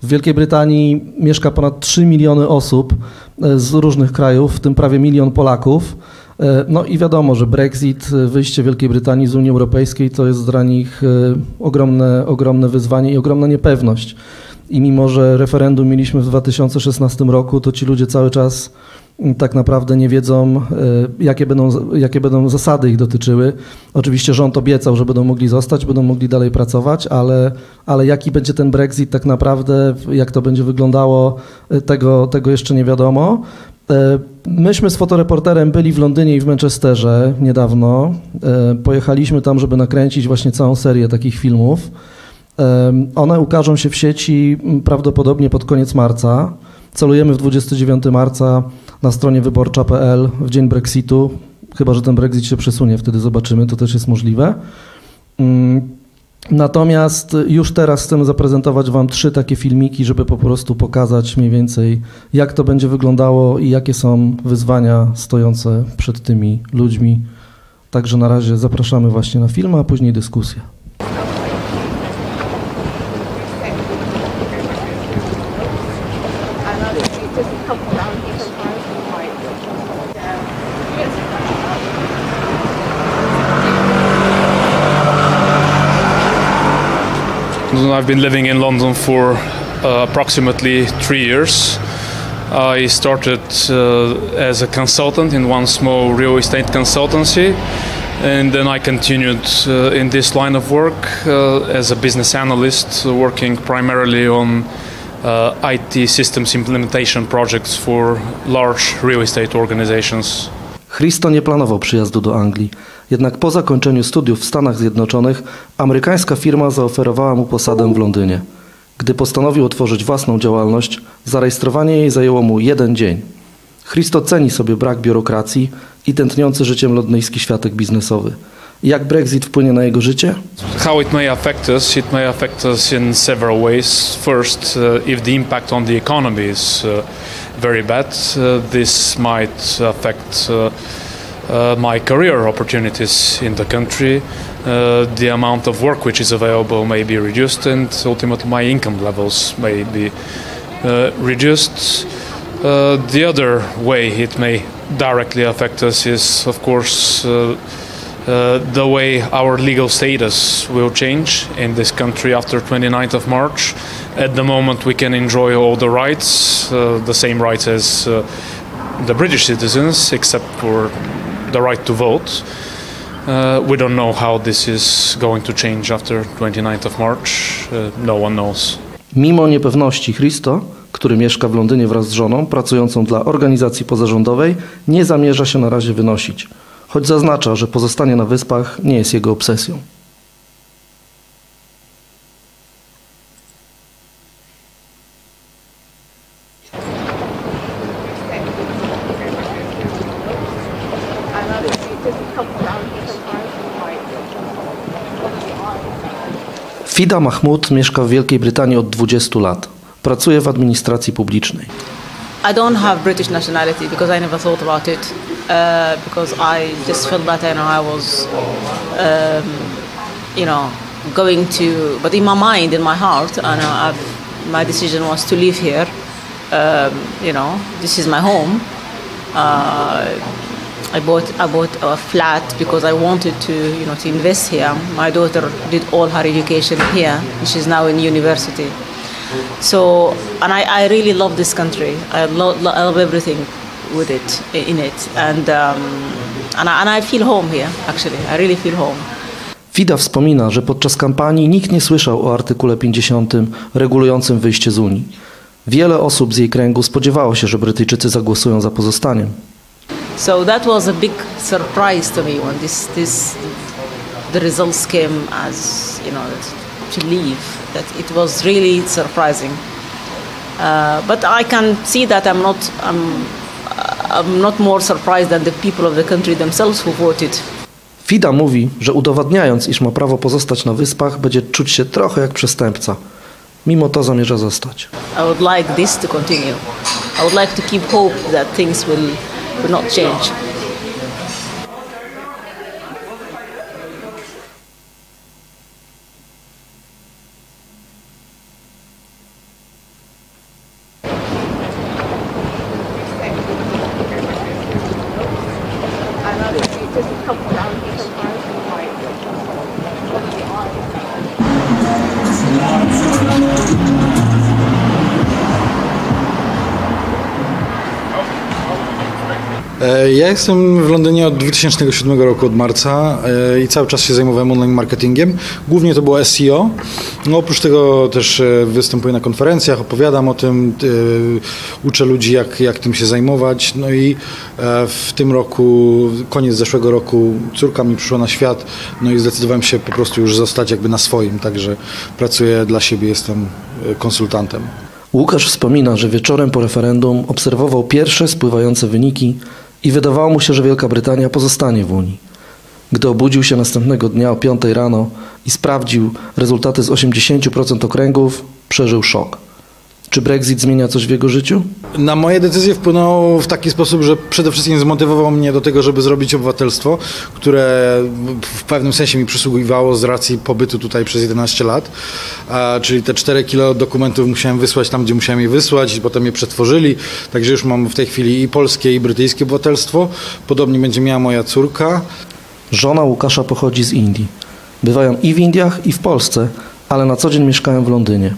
W Wielkiej Brytanii mieszka ponad 3 miliony osób z różnych krajów, w tym prawie 1 milion Polaków. No i wiadomo, że Brexit, wyjście Wielkiej Brytanii z Unii Europejskiej to jest dla nich ogromne wyzwanie i ogromna niepewność. I mimo, że referendum mieliśmy w 2016 roku, to ci ludzie cały czas tak naprawdę nie wiedzą, jakie będą zasady ich dotyczyły. Oczywiście rząd obiecał, że będą mogli zostać, będą mogli dalej pracować, ale jaki będzie ten Brexit tak naprawdę, jak to będzie wyglądało, tego jeszcze nie wiadomo. Myśmy z fotoreporterem byli w Londynie i w Manchesterze niedawno. Pojechaliśmy tam, żeby nakręcić właśnie całą serię takich filmów. One ukażą się w sieci prawdopodobnie pod koniec marca. Celujemy w 29 marca na stronie wyborcza.pl w dzień Brexitu, chyba że ten Brexit się przesunie, wtedy zobaczymy, to też jest możliwe. Natomiast już teraz chcemy zaprezentować Wam 3 takie filmiki, żeby po prostu pokazać mniej więcej, jak to będzie wyglądało i jakie są wyzwania stojące przed tymi ludźmi. Także na razie zapraszamy właśnie na film, a później dyskusję. I've been living in London for approximately 3 years. I started as a consultant in one small real estate consultancy, and then I continued in this line of work as a business analyst, working primarily on IT systems implementation projects for large real estate organizations. Christo nie planował przyjazdu do Anglii, jednak po zakończeniu studiów w Stanach Zjednoczonych amerykańska firma zaoferowała mu posadę w Londynie. Gdy postanowił otworzyć własną działalność, zarejestrowanie jej zajęło mu 1 dzień. Christo ceni sobie brak biurokracji i tętniący życiem londyński światek biznesowy. Jak Brexit wpłynie na jego życie? How it may affect us? It may affect us in several ways. First, if the impact on the economy is very bad, this might affect my career opportunities in the country. The amount of work which is available may be reduced, and ultimately my income levels may be reduced. The other way it may directly affect us is, of course, the way our legal status will change in this country after 29th of March. At the moment we can enjoy all the rights, the same rights as the British citizens, except for the right to vote. We don't know how this is going to change after 29th of March. No one knows. Mimo niepewności Christo, który mieszka w Londynie wraz z żoną, pracującą dla organizacji pozarządowej, nie zamierza się na razie wynosić. Choć zaznacza, że pozostanie na Wyspach nie jest jego obsesją. Fida Mahmud mieszka w Wielkiej Brytanii od 20 lat. Pracuje w administracji publicznej. I don't have British nationality because I never thought about it. Because I just felt that I was, going to. But in my mind, in my heart, and my decision was to live here. This is my home. I bought a flat because I wanted to invest here. My daughter did all her education here, and she's now in university. So, and I really love this country. I love everything with it, in it, and I feel home here. Actually, I really feel home. Fida wspomina, że podczas kampanii nikt nie słyszał o artykule 50 regulującym wyjście z Unii. Wiele osób z jej kręgu spodziewało się, że Brytyjczycy zagłosują za pozostaniem. So that was a big surprise to me when the results came as to leave. That it was really surprising. But I can see that I'm not more surprised than the people of the country themselves who voted. Fida mówi, że udowadniając, iż ma prawo pozostać na Wyspach, będzie czuć się trochę jak przestępca. Mimo to zamierza zostać. I would like this to continue. I would like to keep hope that things will not change. Ja jestem w Londynie od 2007 roku, od marca i cały czas się zajmowałem online marketingiem. Głównie to było SEO. No, oprócz tego też występuję na konferencjach, opowiadam o tym, uczę ludzi jak tym się zajmować. No i w tym roku, koniec zeszłego roku, córka mi przyszła na świat, no i zdecydowałem się po prostu już zostać jakby na swoim, także pracuję dla siebie, jestem konsultantem. Łukasz wspomina, że wieczorem po referendum obserwował pierwsze spływające wyniki i wydawało mu się, że Wielka Brytania pozostanie w Unii. Gdy obudził się następnego dnia o 5 rano i sprawdził rezultaty z 80% okręgów, przeżył szok. Czy Brexit zmienia coś w jego życiu? Na moje decyzje wpłynął w taki sposób, że przede wszystkim zmotywował mnie do tego, żeby zrobić obywatelstwo, które w pewnym sensie mi przysługiwało z racji pobytu tutaj przez 11 lat, czyli te 4 kilo dokumentów musiałem wysłać tam, gdzie musiałem je wysłać i potem je przetworzyli, także już mam w tej chwili i polskie, i brytyjskie obywatelstwo. Podobnie będzie miała moja córka. Żona Łukasza pochodzi z Indii. Bywają i w Indiach, i w Polsce, ale na co dzień mieszkają w Londynie.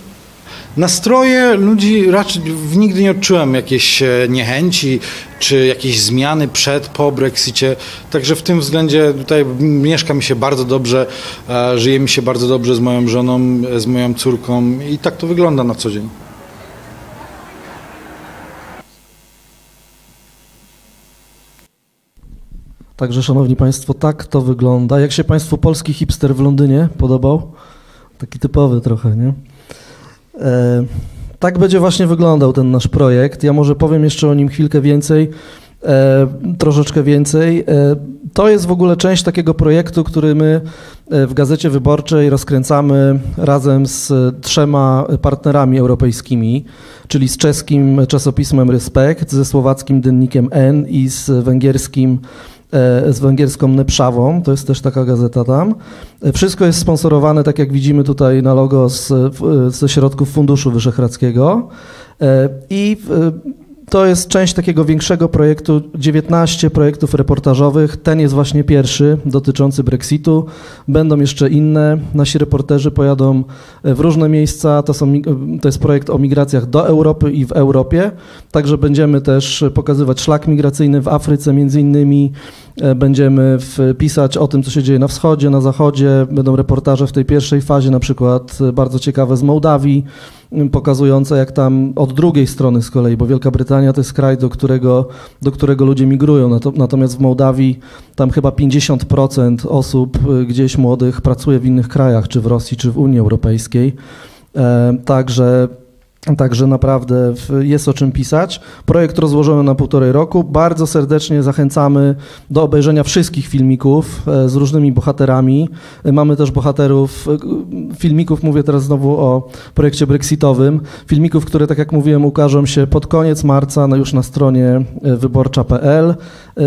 Nastroje ludzi raczej nigdy nie odczułem jakiejś niechęci czy jakiejś zmiany przed, po Brexicie. Także w tym względzie tutaj mieszka mi się bardzo dobrze, żyje mi się bardzo dobrze z moją żoną, z moją córką i tak to wygląda na co dzień. Także, szanowni państwo, tak to wygląda. Jak się państwu polski hipster w Londynie podobał? Taki typowy trochę, nie? Tak będzie właśnie wyglądał ten nasz projekt. Ja może powiem jeszcze o nim chwilkę więcej, troszeczkę więcej. To jest w ogóle część takiego projektu, który my w Gazecie Wyborczej rozkręcamy razem z 3 partnerami europejskimi, czyli z czeskim czasopismem Respekt, ze słowackim Dennikiem N i z węgierską Nepszawą, to jest też taka gazeta tam. Wszystko jest sponsorowane, tak jak widzimy tutaj na logo, ze środków Funduszu Wyszehradzkiego i to jest część takiego większego projektu, 19 projektów reportażowych. Ten jest właśnie pierwszy, dotyczący Brexitu. Będą jeszcze inne. Nasi reporterzy pojadą w różne miejsca. To jest projekt o migracjach do Europy i w Europie. Także będziemy też pokazywać szlak migracyjny w Afryce między innymi. Będziemy pisać o tym, co się dzieje na wschodzie, na zachodzie. Będą reportaże w tej pierwszej fazie, na przykład bardzo ciekawe z Mołdawii, pokazujące jak tam od drugiej strony z kolei, bo Wielka Brytania to jest kraj, do którego ludzie migrują, natomiast w Mołdawii tam chyba 50% osób gdzieś młodych pracuje w innych krajach, czy w Rosji, czy w Unii Europejskiej. Także naprawdę jest o czym pisać. Projekt rozłożony na 1,5 roku. Bardzo serdecznie zachęcamy do obejrzenia wszystkich filmików z różnymi bohaterami. Mamy też bohaterów filmików, mówię teraz znowu o projekcie brexitowym, filmików, które, tak jak mówiłem, ukażą się pod koniec marca już na stronie wyborcza.pl.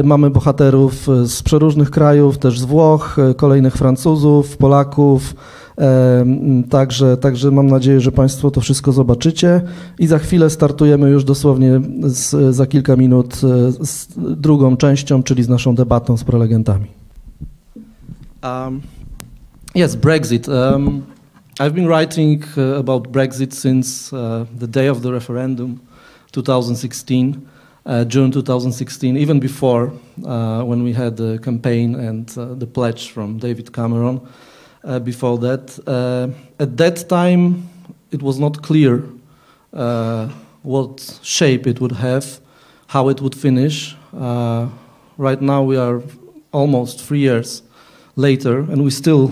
Mamy bohaterów z przeróżnych krajów, też z Włoch, kolejnych Francuzów, Polaków. Także mam nadzieję, że państwo to wszystko zobaczycie i za chwilę startujemy już dosłownie za kilka minut z drugą częścią, czyli z naszą debatą z prelegentami. Yes, Brexit. I've been writing about Brexit since the day of the referendum, 2016, June 2016, even before when we had the campaign and the pledge from David Cameron. Before that. At that time, it was not clear what shape it would have, how it would finish. Right now, we are almost 3 years later, and we still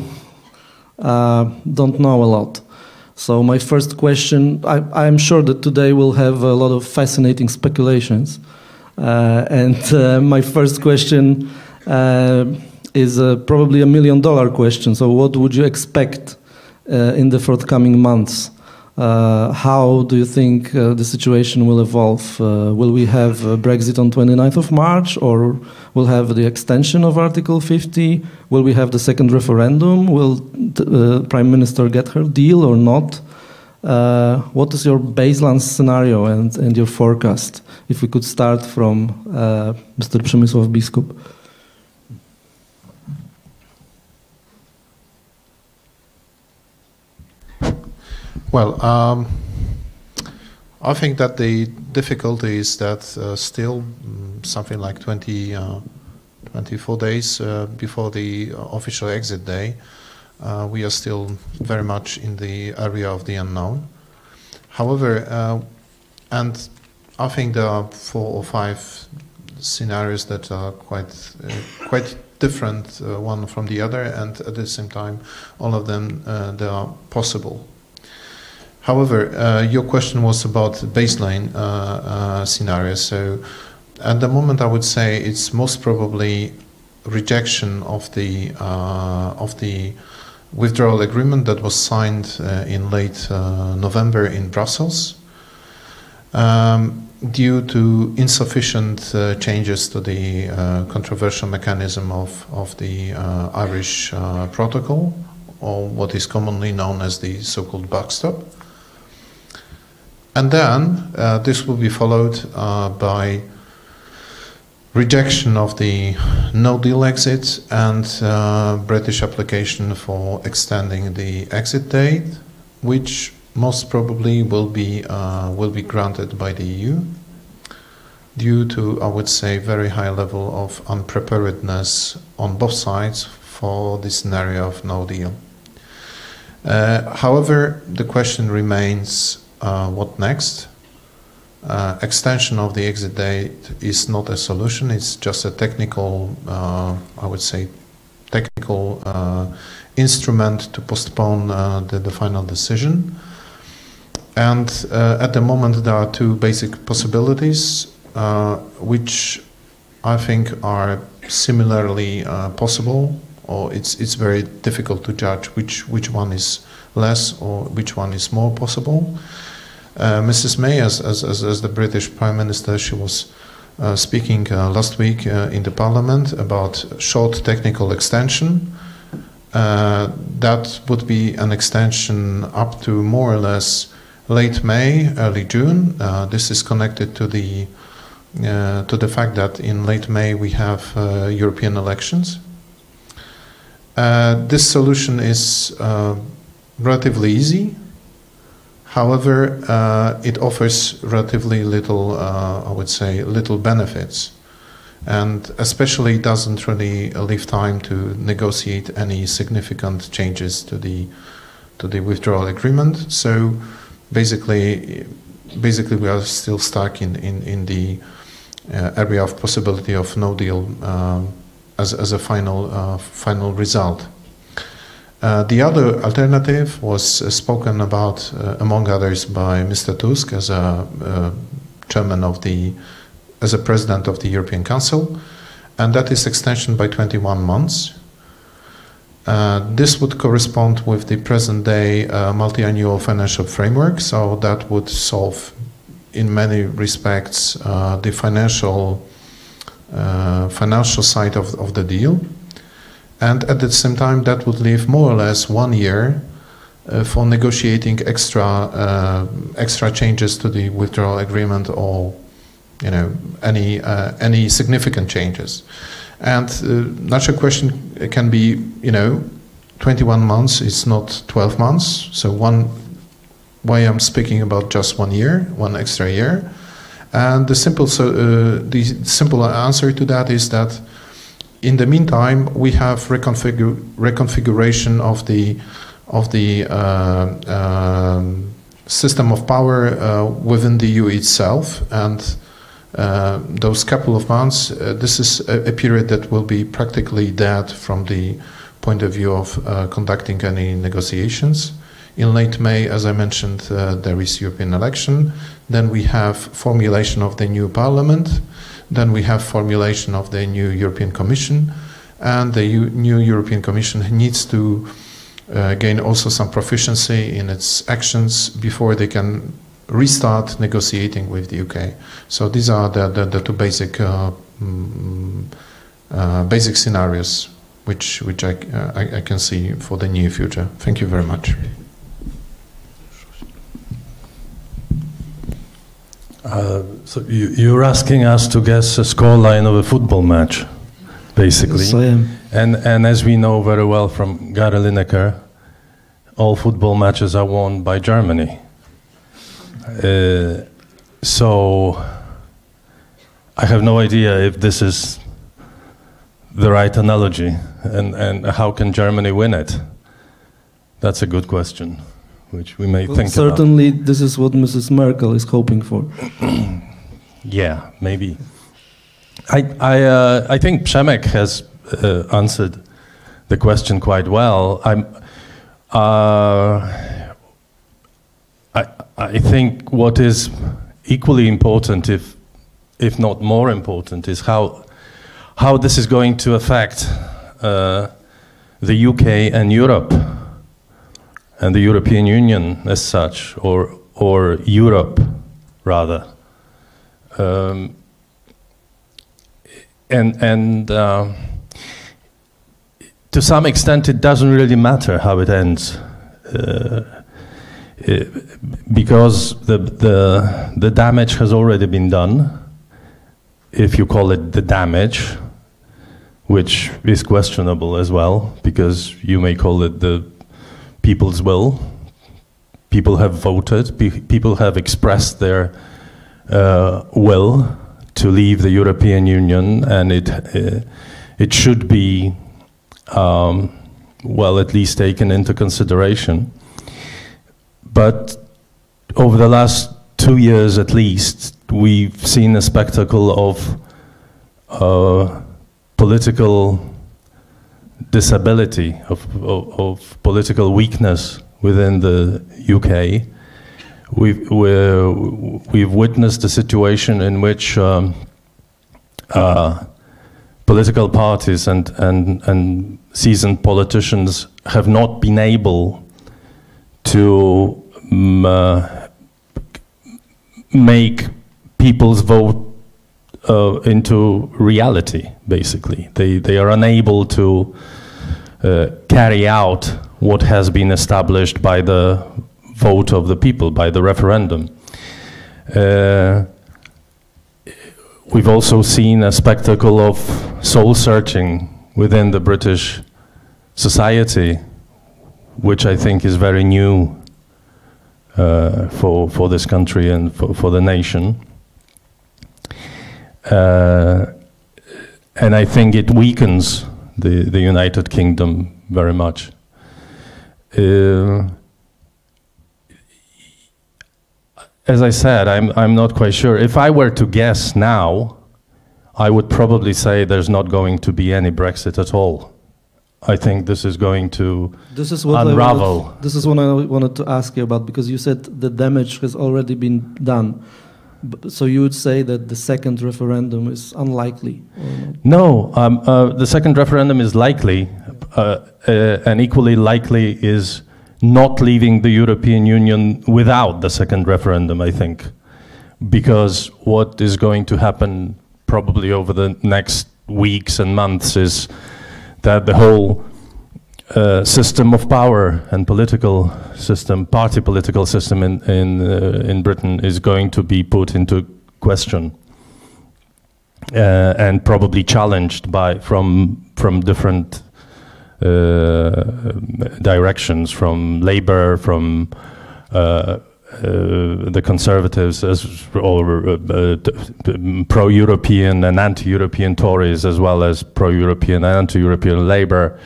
don't know a lot. So my first question, I'm sure that today we'll have a lot of fascinating speculations. My first question is probably $1 million question. So what would you expect in the forthcoming months? How do you think the situation will evolve? Will we have Brexit on 29th of March, or will have the extension of Article 50? Will we have the second referendum? Will Prime Minister get her deal or not? What is your baseline scenario and your forecast? If we could start from Mr. Przemysław Biskup. Well, I think that the difficulty is that still something like 24 days before the official exit day, we are still very much in the area of the unknown. However, and I think there are 4 or 5 scenarios that are quite different one from the other, and at the same time, all of them they are possible. However, your question was about baseline scenarios. So, at the moment, I would say it's most probably rejection of the withdrawal agreement that was signed in late November in Brussels, due to insufficient changes to the controversial mechanism of the Irish protocol, or what is commonly known as the so-called backstop. And then this will be followed by rejection of the no-deal exit and British application for extending the exit date, which most probably will be granted by the EU due to, I would say, very high level of unpreparedness on both sides for the scenario of no deal. However, the question remains, what next? Extension of the exit date is not a solution. It's just a technical, I would say, technical instrument to postpone the final decision. And at the moment, there are 2 basic possibilities, which I think are similarly possible, or it's very difficult to judge which one is less or which one is more possible. Mrs. May, as the British Prime Minister, she was speaking last week in the Parliament about short technical extension. That would be an extension up to more or less late May, early June. This is connected to the fact that in late May we have European elections. This solution is relatively easy. However, it offers relatively little, I would say, little benefits, and especially doesn't really leave time to negotiate any significant changes to the withdrawal agreement. So basically we are still stuck in the area of possibility of no deal as a final result. The other alternative was spoken about, among others, by Mr. Tusk as a president of the European Council, and that is extension by 21 months. This would correspond with the present-day multi-annual financial framework, so that would solve, in many respects, the financial side of the deal. And at the same time, that would leave more or less 1 year for negotiating extra changes to the withdrawal agreement, or any significant changes. And natural question can be, 21 months is not 12 months. So why I'm speaking about just 1 year, 1 extra year, and the simple answer to that is that, in the meantime, we have reconfiguration of the system of power within the EU itself, and those couple of months, this is a period that will be practically dead from the point of view of conducting any negotiations. In late May, as I mentioned, there is European election. Then we have formulation of the new parliament. Then we have formulation of the new European Commission, and the new European Commission needs to gain also some proficiency in its actions before they can restart negotiating with the UK. So these are the 2 basic scenarios which I can see for the near future. Thank you very much. So you're asking us to guess a scoreline of a football match, basically. Yes, I am. And as we know very well from Gary Lineker, all football matches are won by Germany. So I have no idea if this is the right analogy, and how can Germany win it? That's a good question, which we may think certainly about. This is what Mrs. Merkel is hoping for. Yeah, maybe. I think Przemek has answered the question quite well. I think what is equally important, if not more important, is how this is going to affect the UK and Europe, and the European Union as such, or Europe rather. And to some extent it doesn't really matter how it ends, because the damage has already been done, if you call it the damage, which is questionable as well, because you may call it the people's will. People have voted, people have expressed their will to leave the European Union, and it should be, well, at least taken into consideration. But over the last 2 years at least, we've seen a spectacle of political disability, of political weakness within the UK. We've witnessed a situation in which political parties and seasoned politicians have not been able to make people's vote into reality, basically. They are unable to carry out what has been established by the vote of the people, by the referendum. We've also seen a spectacle of soul-searching within the British society, which I think is very new for this country and for the nation. And I think it weakens the United Kingdom very much. As I said, I'm not quite sure. If I were to guess now, I would probably say there's not going to be any Brexit at all. I think this is going to unravel. This is what I wanted to ask you about, because you said the damage has already been done. So you would say that the second referendum is unlikely? No, the second referendum is likely, and equally likely is not leaving the European Union without the second referendum, I think. Because what is going to happen probably over the next weeks and months is that the whole system of power and political system, party political system in Britain is going to be put into question and probably challenged from different directions, from Labour, from the Conservatives, or pro-European and anti-European Tories, as well as pro-European and anti-European Labour.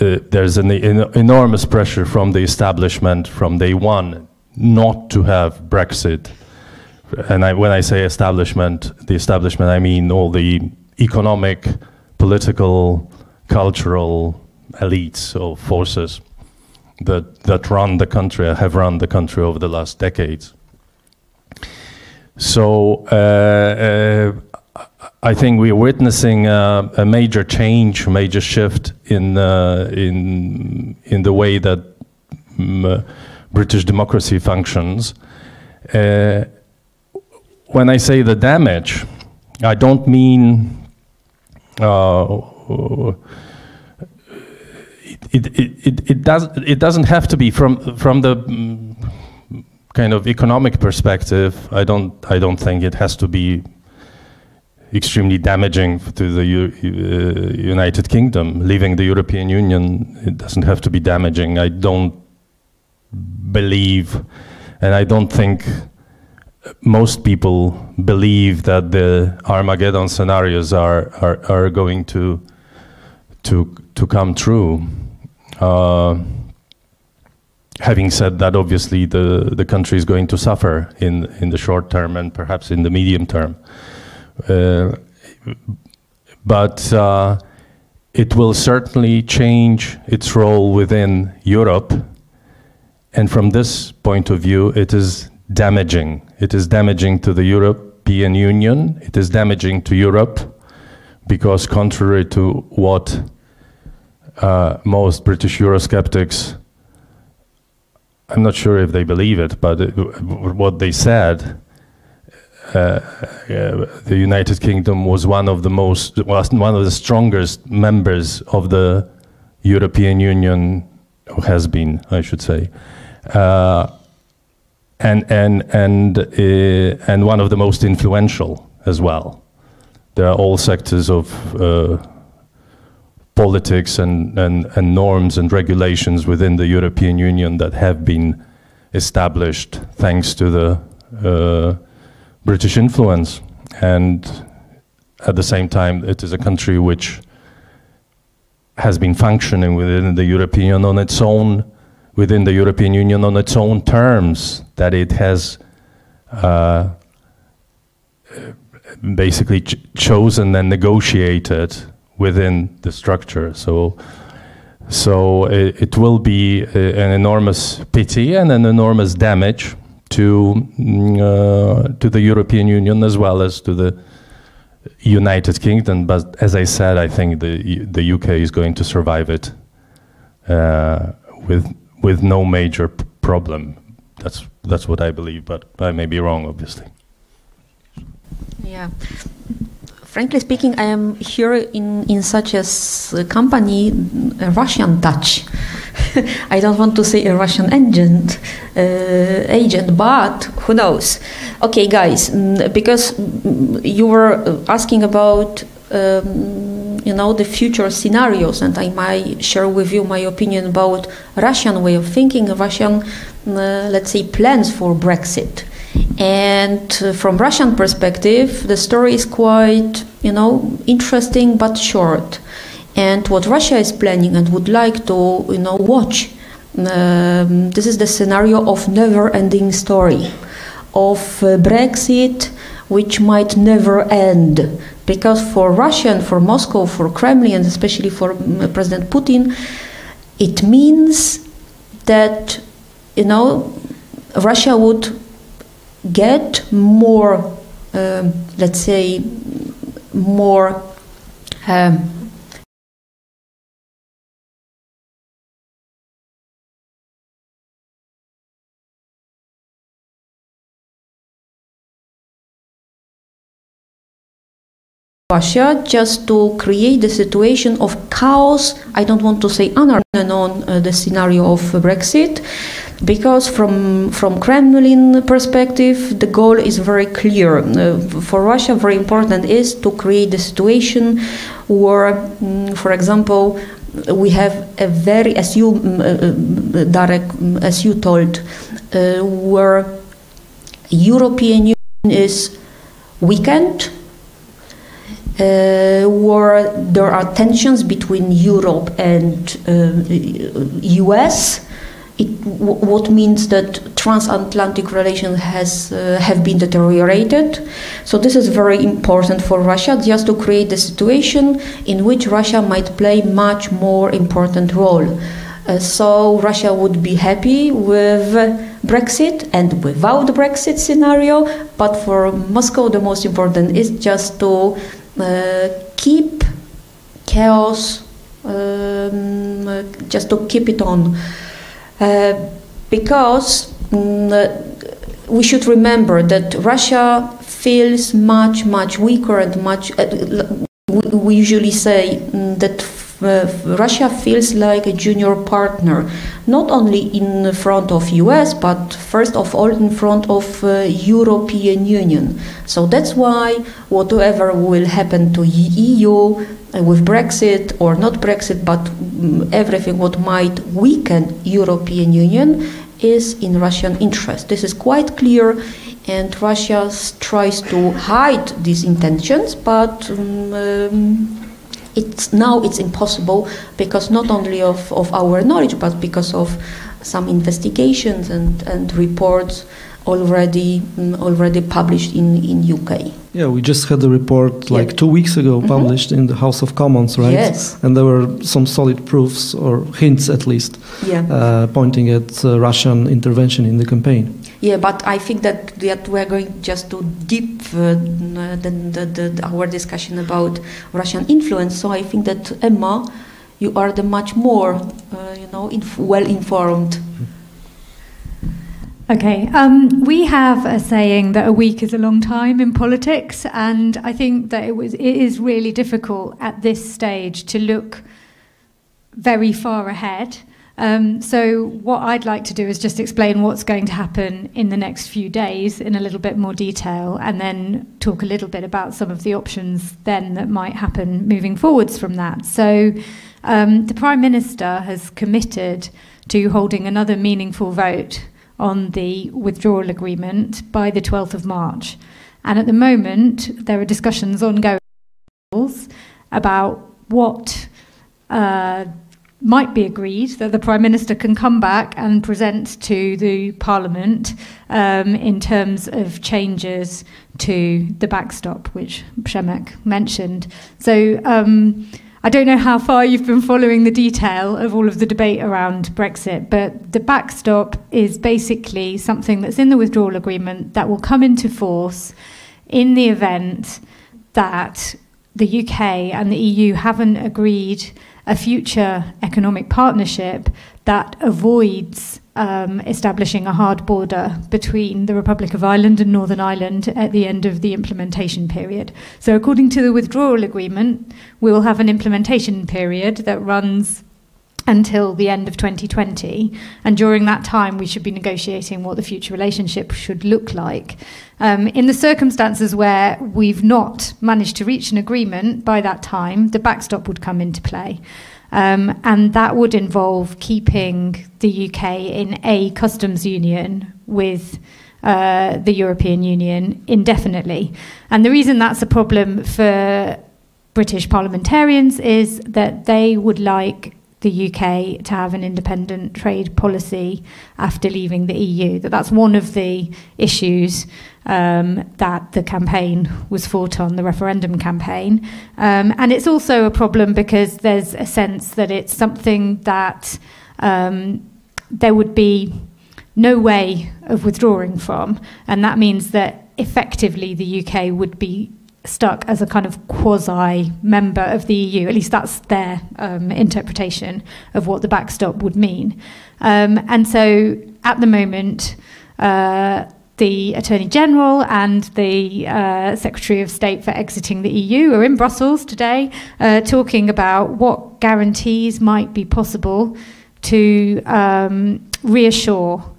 There's an enormous pressure from the establishment from day one not to have Brexit. And when I say establishment, the establishment, I mean all the economic, political, cultural elites or forces that run the country, have run the country over the last decades. So I think we are witnessing a major change, a major shift in the way that British democracy functions. When I say the damage, I don't mean it doesn't have to be from the kind of economic perspective. I don't think it has to be extremely damaging to the United Kingdom. Leaving the European Union, it doesn't have to be damaging. I don't believe, and I don't think most people believe that the Armageddon scenarios are going to come true. Having said that, obviously the country is going to suffer in the short term and perhaps in the medium term. But it will certainly change its role within Europe. And from this point of view, it is damaging. It is damaging to the European Union. It is damaging to Europe because, contrary to what most British Eurosceptics, I'm not sure if they believe it, but what they said, the United Kingdom was one of the strongest members of the European Union, or has been, I should say, and one of the most influential as well. There are all sectors of politics and norms and regulations within the European Union that have been established thanks to the British influence. And at the same time, it is a country which has been functioning within the European Union on its own terms, that it has basically chosen and negotiated within the structure. So it will be an enormous pity and an enormous damage to the European Union as well as to the United Kingdom. But as I said, I think the UK is going to survive it with no major problem. That's what I believe, but I may be wrong, obviously. Yeah. Frankly speaking, I am here in such a company, a Russian touch. I don't want to say a Russian agent, but who knows? Okay, guys, because you were asking about the future scenarios, and I might share with you my opinion about Russian way of thinking, Russian, let's say, plans for Brexit. And from Russian perspective, the story is quite, interesting but short. And what Russia is planning and would like to, watch, this is the scenario of never-ending story, of Brexit, which might never end. Because for Russia and for Moscow, for Kremlin, especially for President Putin, it means that, Russia would get more, let's say, more Russia just to create the situation of chaos. I don't want to say anarchy on the scenario of Brexit, because from Kremlin perspective, the goal is very clear. For Russia, very important is to create the situation where, for example, we have a very, as you, Darek, as you told, where European Union is weakened, where there are tensions between Europe and US, what means that transatlantic relations have been deteriorated. So this is very important for Russia, just to create a situation in which Russia might play much more important role. So Russia would be happy with Brexit and without the Brexit scenario, but for Moscow the most important is just to keep chaos, just to keep it on. Because we should remember that Russia feels much weaker and much. We usually say that Russia feels like a junior partner, not only in front of US, but first of all in front of European Union. So that's why whatever will happen to EU with Brexit or not Brexit, but everything what might weaken European Union is in Russian interest. This is quite clear, and Russia tries to hide these intentions, but it's impossible because not only of our knowledge, but because of some investigations and reports already published in UK. Yeah, we just had a report like 2 weeks ago published in the House of Commons, right? Yes. And there were some solid proofs, or hints at least, pointing at Russian intervention in the campaign. Yeah, but I think that we're going just to deep our discussion about Russian influence. So I think that, Emma, you are the much more, well-informed. Okay, we have a saying that a week is a long time in politics, and I think that it is really difficult at this stage to look very far ahead. So what I'd like to do is just explain what's going to happen in the next few days in a little bit more detail, and then talk a little bit about some of the options then that might happen moving forwards from that. So the Prime Minister has committed to holding another meaningful vote on the withdrawal agreement by the 12th of March. And at the moment, there are discussions ongoing about what might be agreed, that the Prime Minister can come back and present to the Parliament in terms of changes to the backstop, which Przemek mentioned. So I don't know how far you've been following the detail of all of the debate around Brexit, but the backstop is basically something that's in the withdrawal agreement that will come into force in the event that the UK and the EU haven't agreed a future economic partnership that avoids establishing a hard border between the Republic of Ireland and Northern Ireland at the end of the implementation period. So according to the withdrawal agreement, we will have an implementation period that runs until the end of 2020, and during that time we should be negotiating what the future relationship should look like. In the circumstances where we've not managed to reach an agreement by that time, the backstop would come into play. And that would involve keeping the UK in a customs union with the European Union indefinitely. And the reason that's a problem for British parliamentarians is that they would like the UK to have an independent trade policy after leaving the EU. That's one of the issues that the campaign was fought on, the referendum campaign. And it's also a problem because there's a sense that it's something that there would be no way of withdrawing from. And that means that effectively the UK would be stuck as a kind of quasi-member of the EU. At least that's their interpretation of what the backstop would mean. And so at the moment, the Attorney General and the Secretary of State for exiting the EU are in Brussels today talking about what guarantees might be possible to reassure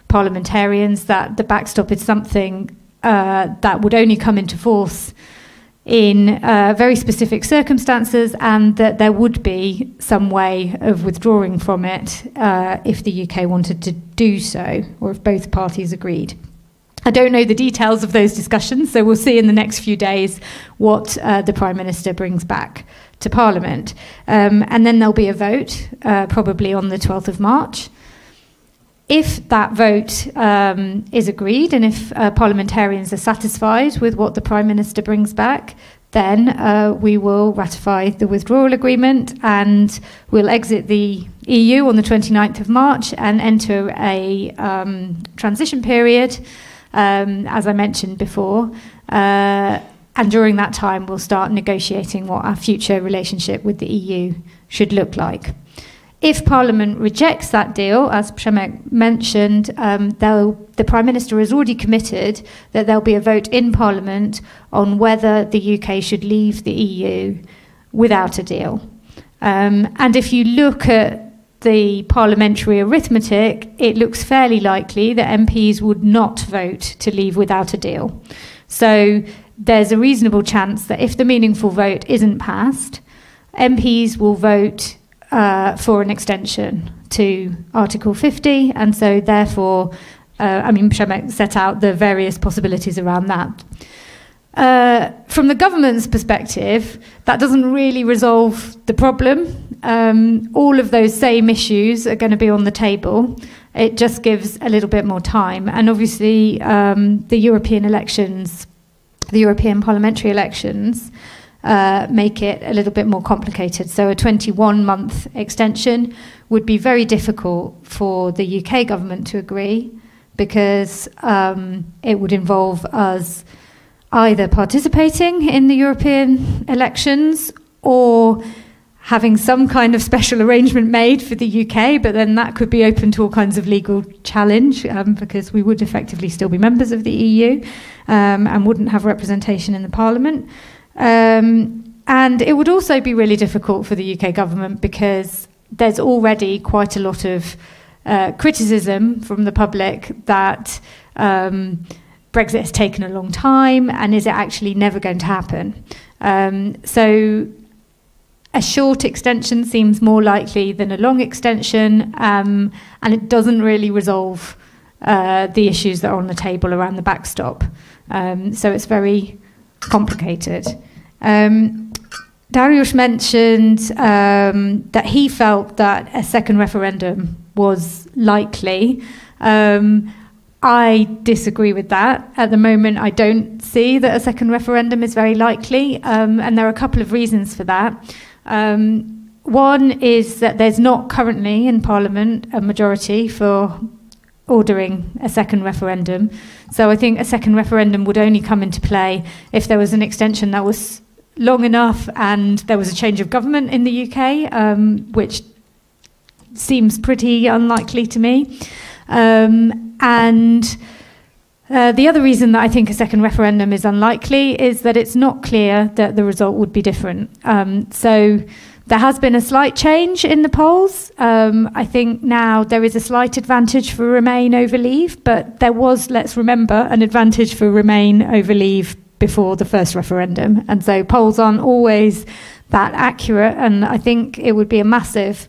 parliamentarians that the backstop is something that would only come into force in very specific circumstances, and that there would be some way of withdrawing from it if the UK wanted to do so, or if both parties agreed. I don't know the details of those discussions, so we'll see in the next few days what the Prime Minister brings back to Parliament. And then there'll be a vote, probably on the 12th of March. If that vote is agreed, and if parliamentarians are satisfied with what the Prime Minister brings back, then we will ratify the withdrawal agreement and we'll exit the EU on the 29th of March and enter a transition period, as I mentioned before. And during that time, we'll start negotiating what our future relationship with the EU should look like. If Parliament rejects that deal, as Przemek mentioned, the Prime Minister has already committed that there'll be a vote in Parliament on whether the UK should leave the EU without a deal. And if you look at the parliamentary arithmetic, it looks fairly likely that MPs would not vote to leave without a deal. So there's a reasonable chance that if the meaningful vote isn't passed, MPs will vote for an extension to Article 50, and so therefore Przemek set out the various possibilities around that. From the government's perspective, that doesn't really resolve the problem. All of those same issues are going to be on the table. It just gives a little bit more time. And obviously, the European elections, the European parliamentary elections, make it a little bit more complicated. So a 21-month extension would be very difficult for the UK government to agree, because it would involve us either participating in the European elections or having some kind of special arrangement made for the UK, but then that could be open to all kinds of legal challenge, because we would effectively still be members of the EU and wouldn't have representation in the Parliament. And it would also be really difficult for the UK government, because there's already quite a lot of criticism from the public that Brexit has taken a long time, and is it actually never going to happen? So a short extension seems more likely than a long extension, and it doesn't really resolve the issues that are on the table around the backstop. So it's very complicated. Dariusz mentioned that he felt that a second referendum was likely. I disagree with that. At the moment, I don't see that a second referendum is very likely, and there are a couple of reasons for that. One is that there's not currently in Parliament a majority for ordering a second referendum. So I think a second referendum would only come into play if there was an extension that was long enough and there was a change of government in the UK, which seems pretty unlikely to me. And the other reason that I think a second referendum is unlikely is that it's not clear that the result would be different. So there has been a slight change in the polls. I think now there is a slight advantage for Remain over Leave, but there was, let's remember, an advantage for Remain over Leave before the first referendum. And so polls aren't always that accurate, and I think it would be a massive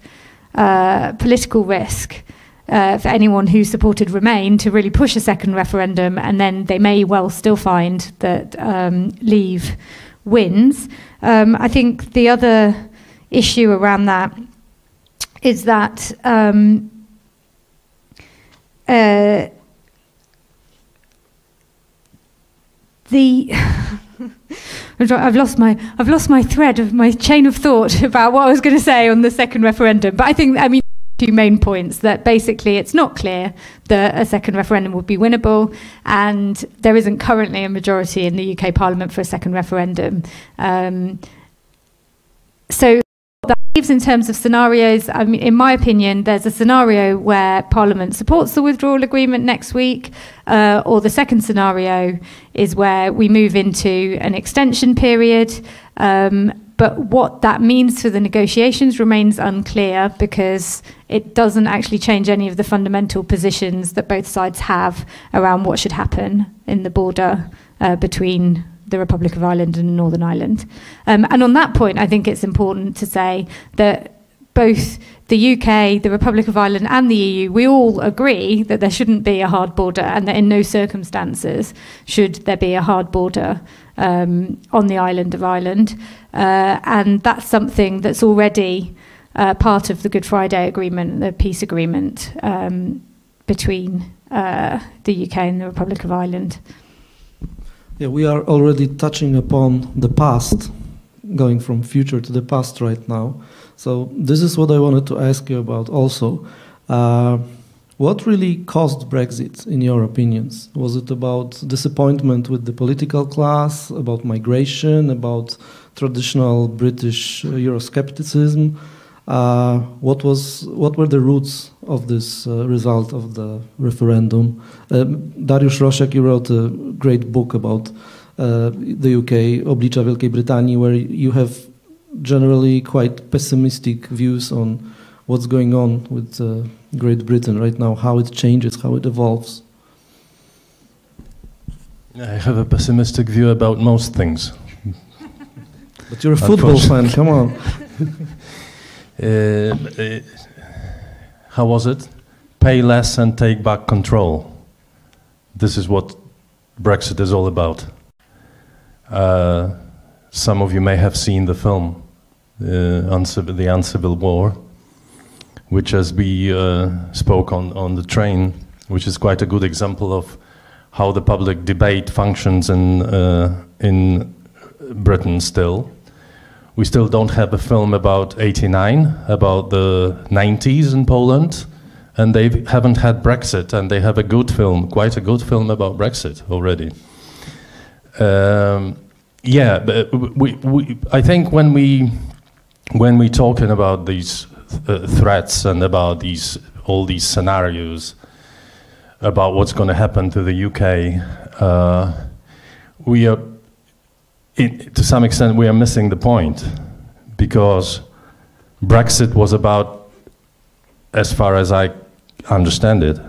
political risk for anyone who supported Remain to really push a second referendum, and then they may well still find that Leave wins. I think the other issue around that is that I've lost my thread of my chain of thought about what I was going to say on the second referendum. But I think, two main points: that basically it's not clear that a second referendum would be winnable, and there isn't currently a majority in the UK Parliament for a second referendum. So that leaves, in terms of scenarios, in my opinion, there's a scenario where Parliament supports the withdrawal agreement next week, or the second scenario is where we move into an extension period. But what that means for the negotiations remains unclear, because it doesn't actually change any of the fundamental positions that both sides have around what should happen in the border between the Republic of Ireland and Northern Ireland. And on that point, I think it's important to say that both the UK, the Republic of Ireland and the EU, we all agree that there shouldn't be a hard border, and that in no circumstances should there be a hard border on the island of Ireland. And that's something that's already part of the Good Friday Agreement, the peace agreement between the UK and the Republic of Ireland. Yeah, we are already touching upon the past, going from future to the past right now. So this is what I wanted to ask you about also. What really caused Brexit, in your opinions? Was it about disappointment with the political class, about migration, about traditional British Euroscepticism? What were the roots of this result of the referendum? Dariusz Rosiak, you wrote a great book about the UK, Oblicza Wielkiej Brytanii, where you have generally quite pessimistic views on what's going on with Great Britain right now, how it changes, how it evolves. I have a pessimistic view about most things. But you're a football fan, come on. How was it? Pay less and take back control. this is what Brexit is all about. Some of you may have seen the film, The Uncivil War, which, as we spoke on the train, which is quite a good example of how the public debate functions in Britain still. We still don't have a film about '89, about the 90s in Poland, and they haven't had Brexit, and they have a good film, quite a good film about Brexit already. Yeah, but I think when we talking about these threats and about all these scenarios about what's going to happen to the UK, we are, to some extent, we are missing the point, because Brexit was about, as far as I understand it,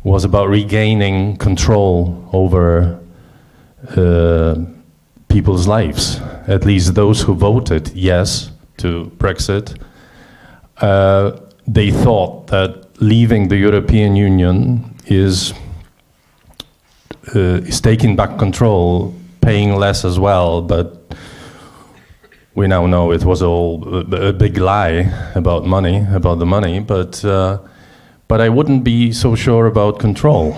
was about regaining control over people's lives, at least those who voted yes to Brexit. They thought that leaving the European Union is taking back control, paying less as well, but we now know it was all a big lie about money, about the money, but I wouldn't be so sure about control.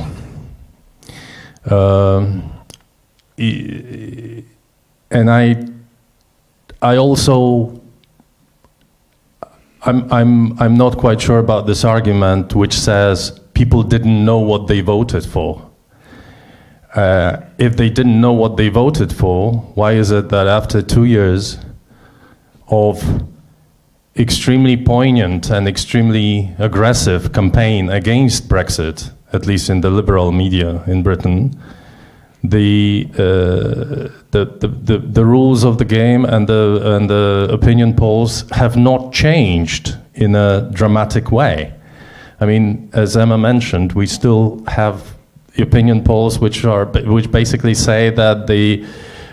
And I also, I'm not quite sure about this argument which says people didn't know what they voted for. If they didn't know what they voted for, why is it that after 2 years of extremely poignant and extremely aggressive campaign against Brexit, at least in the liberal media in Britain, the rules of the game and the opinion polls have not changed in a dramatic way? I mean, as Emma mentioned, we still have opinion polls which basically say that the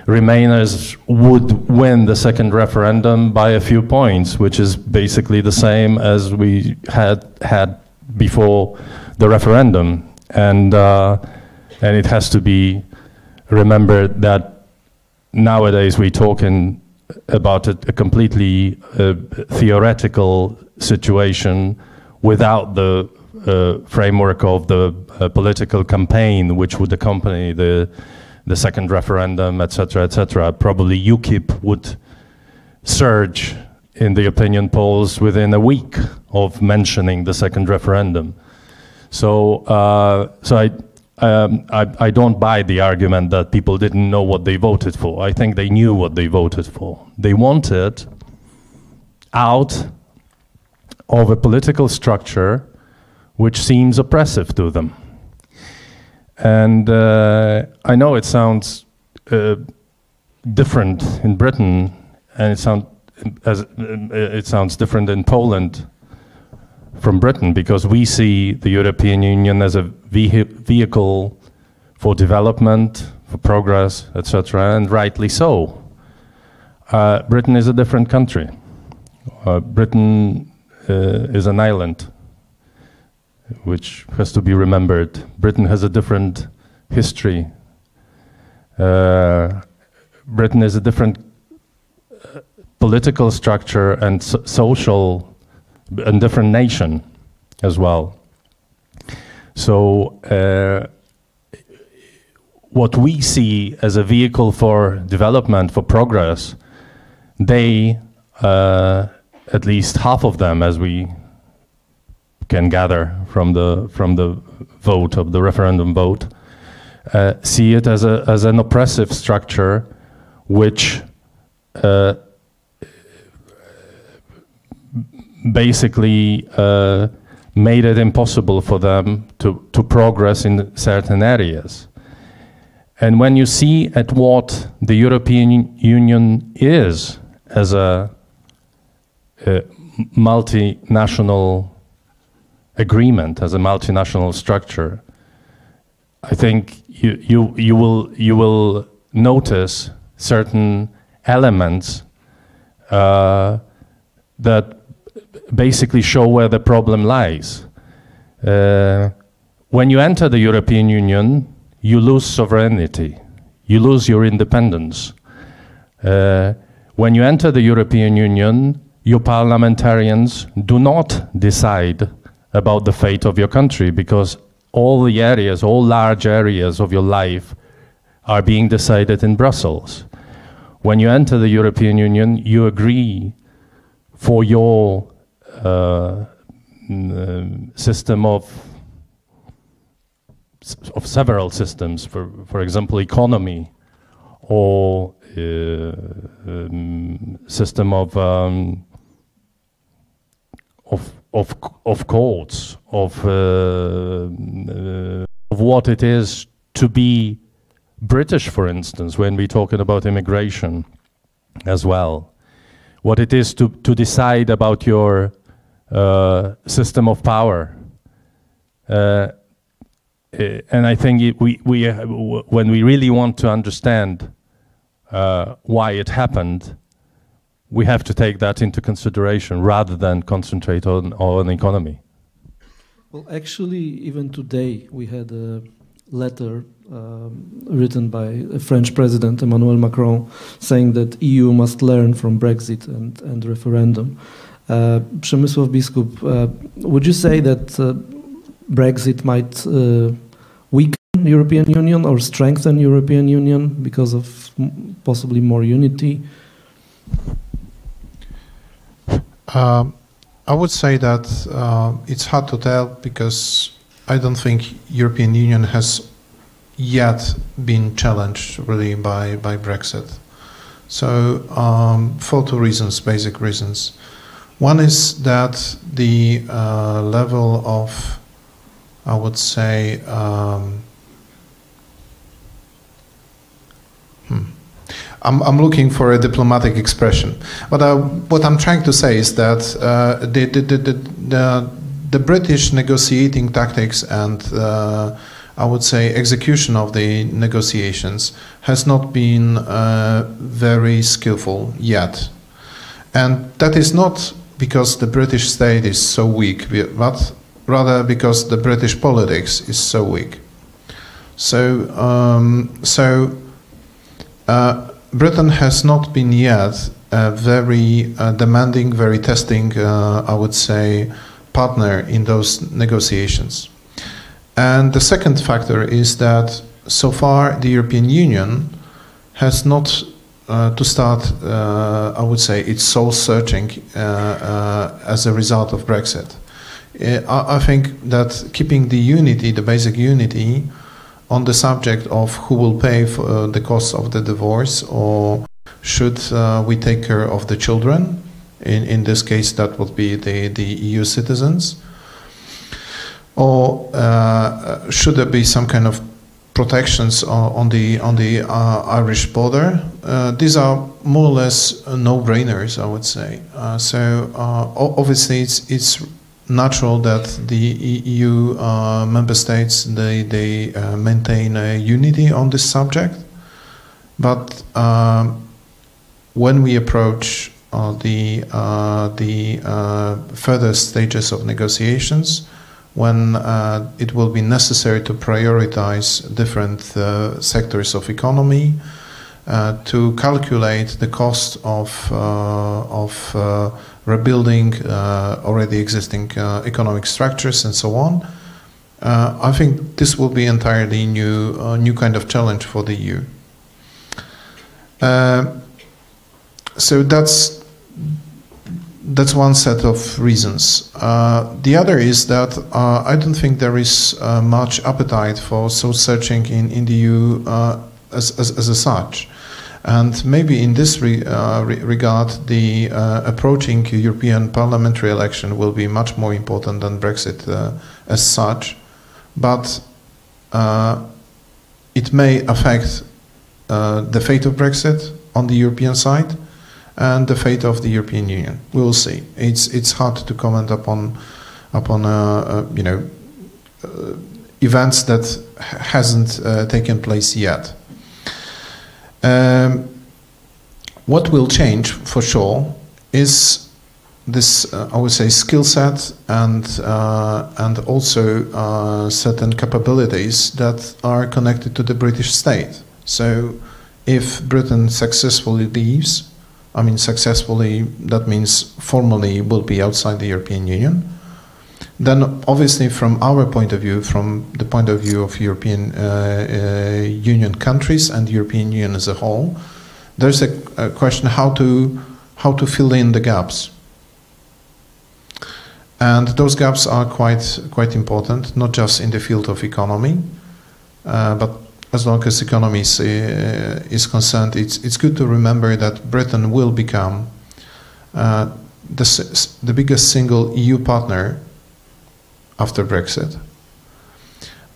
Remainers would win the second referendum by a few points, which is basically the same as we had before the referendum, and it has to be remembered that nowadays we're talking about a completely theoretical situation without the framework of the political campaign which would accompany the second referendum, etc., etc. Probably UKIP would surge in the opinion polls within a week of mentioning the second referendum. So I don't buy the argument that people didn't know what they voted for. I think they knew what they voted for. They wanted out of a political structure which seems oppressive to them. And I know it sounds different in Britain, and it sounds different in Poland from Britain, because we see the European Union as a vehicle for development, for progress, etc., and rightly so. Britain is a different country. Britain is an island, which has to be remembered. Britain has a different history. Britain is a different political structure and social and different nation as well. So what we see as a vehicle for development, for progress, they, at least half of them, as we can gather from the vote of the referendum vote, see it as an oppressive structure, which basically made it impossible for them to progress in certain areas. And when you see at what the European Union is as a multinational agreement, as a multinational structure, I think you will notice certain elements that basically show where the problem lies. When you enter the European Union, you lose sovereignty, you lose your independence. When you enter the European Union, your parliamentarians do not decide about the fate of your country, because all the areas, all large areas of your life are being decided in Brussels. When you enter the European Union, you agree for your system of several systems, for example, economy, or system of courts, of what it is to be British, for instance, when we're talking about immigration as well. What it is to decide about your system of power. And I think when we really want to understand why it happened, we have to take that into consideration rather than concentrate on economy. Well, actually, even today we had a letter written by a French president, Emmanuel Macron, saying that EU must learn from Brexit and referendum. Przemysław Biskup, would you say that Brexit might weaken European Union or strengthen European Union because of possibly more unity? I would say that it's hard to tell, because I don't think European Union has yet been challenged really by Brexit. So for two reasons, basic reasons. One is that the level of, I would say, I'm looking for a diplomatic expression, but what I'm trying to say is that the British negotiating tactics and I would say execution of the negotiations has not been very skillful yet, and that is not because the British state is so weak, but rather because the British politics is so weak. So Britain has not been yet a very demanding, very testing, I would say, partner in those negotiations. And the second factor is that so far the European Union has not to start, I would say, its soul searching as a result of Brexit. I think that keeping the unity, the basic unity, on the subject of who will pay for the cost of the divorce, or should we take care of the children, in this case that would be the EU citizens, or should there be some kind of protections on the Irish border? These are more or less no-brainers, I would say. So obviously it's natural that the EU member states they maintain a unity on this subject, but when we approach the further stages of negotiations, when it will be necessary to prioritize different sectors of economy, to calculate the cost of rebuilding already existing economic structures and so on, I think this will be entirely new kind of challenge for the EU. So that's one set of reasons. The other is that I don't think there is much appetite for soul searching in the EU as such. And maybe in this regard, the approaching European parliamentary election will be much more important than Brexit as such. But it may affect the fate of Brexit on the European side and the fate of the European Union. We will see. It's hard to comment upon events that hasn't taken place yet. What will change for sure is this I would say skill set and also certain capabilities that are connected to the British state. So if Britain successfully leaves, I mean successfully, that means formally will be outside the European Union, then obviously from our point of view, from the point of view of European Union countries and European Union as a whole, there's a question how to fill in the gaps. And those gaps are quite important, not just in the field of economy, but as long as economy is concerned, it's good to remember that Britain will become the biggest single EU partner after Brexit,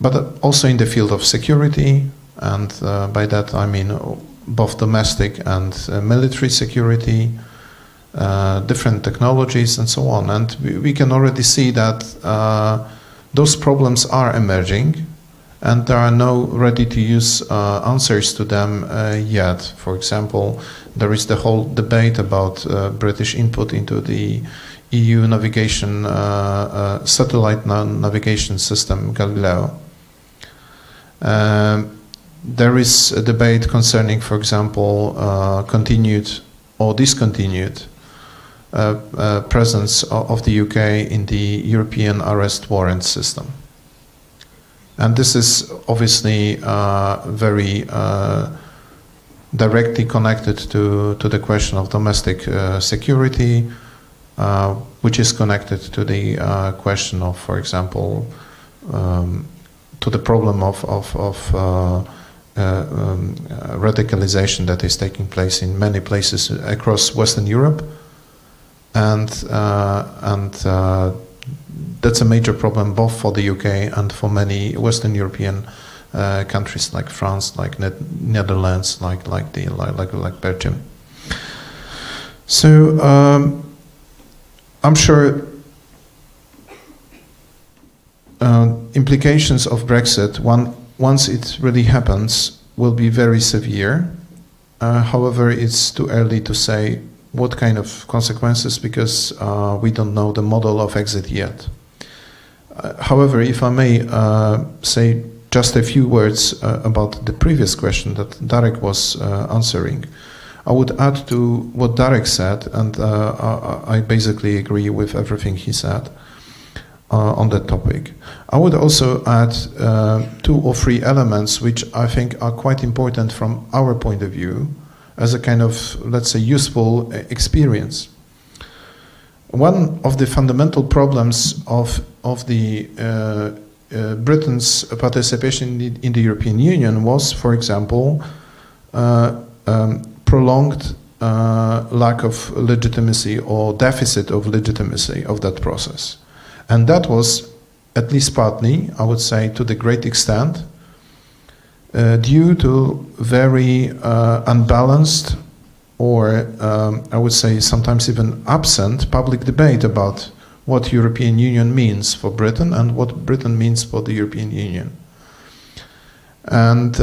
but also in the field of security, and by that I mean both domestic and military security, different technologies and so on. And we can already see that those problems are emerging, and there are no ready-to-use answers to them yet. For example, there is the whole debate about British input into the EU navigation, satellite navigation system, Galileo. There is a debate concerning, for example, continued or discontinued presence of the UK in the European arrest warrant system. And this is obviously very directly connected to the question of domestic security, which is connected to the question of, for example, to the problem of radicalization that is taking place in many places across Western Europe, and that's a major problem both for the UK and for many Western European countries like France, like Netherlands, like Belgium. So I'm sure implications of Brexit, once it really happens, will be very severe. However, it's too early to say what kind of consequences, because we don't know the model of exit yet. However, if I may say just a few words about the previous question that Darek was answering, I would add to what Darek said, and I basically agree with everything he said on that topic. I would also add 2 or 3 elements which I think are quite important from our point of view as a kind of, let's say, useful experience. One of the fundamental problems of the Britain's participation in the European Union was, for example, prolonged lack of legitimacy or deficit of legitimacy of that process. And that was, at least partly, I would say to the great extent, due to very unbalanced or I would say sometimes even absent public debate about what European Union means for Britain and what Britain means for the European Union. And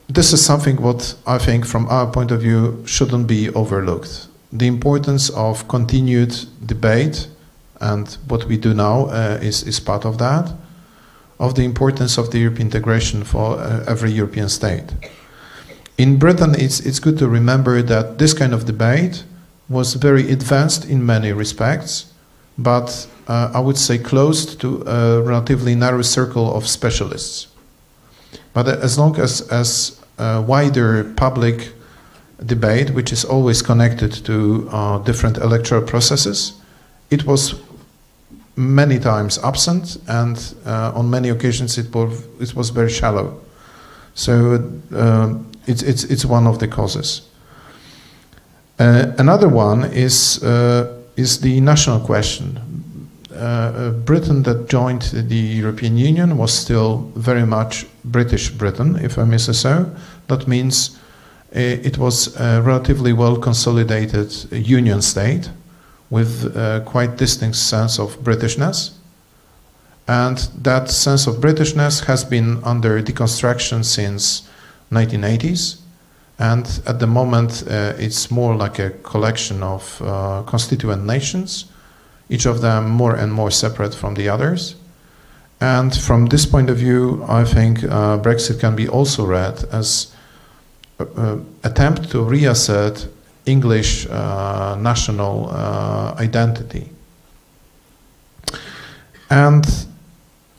this is something what I think from our point of view shouldn't be overlooked. The importance of continued debate, and what we do now is part of that, of the importance of the European integration for every European state. In Britain, it's good to remember that this kind of debate was very advanced in many respects, but I would say closed to a relatively narrow circle of specialists. But as long as wider public debate, which is always connected to different electoral processes, it was many times absent, and on many occasions it was very shallow. So it's one of the causes. Another one is the national question. Britain that joined the European Union was still very much British Britain, if I may say so. That means it was a relatively well consolidated union state with a quite distinct sense of Britishness. And that sense of Britishness has been under deconstruction since 1980s. And at the moment, it's more like a collection of constituent nations, each of them more and more separate from the others. And from this point of view, I think Brexit can be also read as an attempt to reassert English national identity. And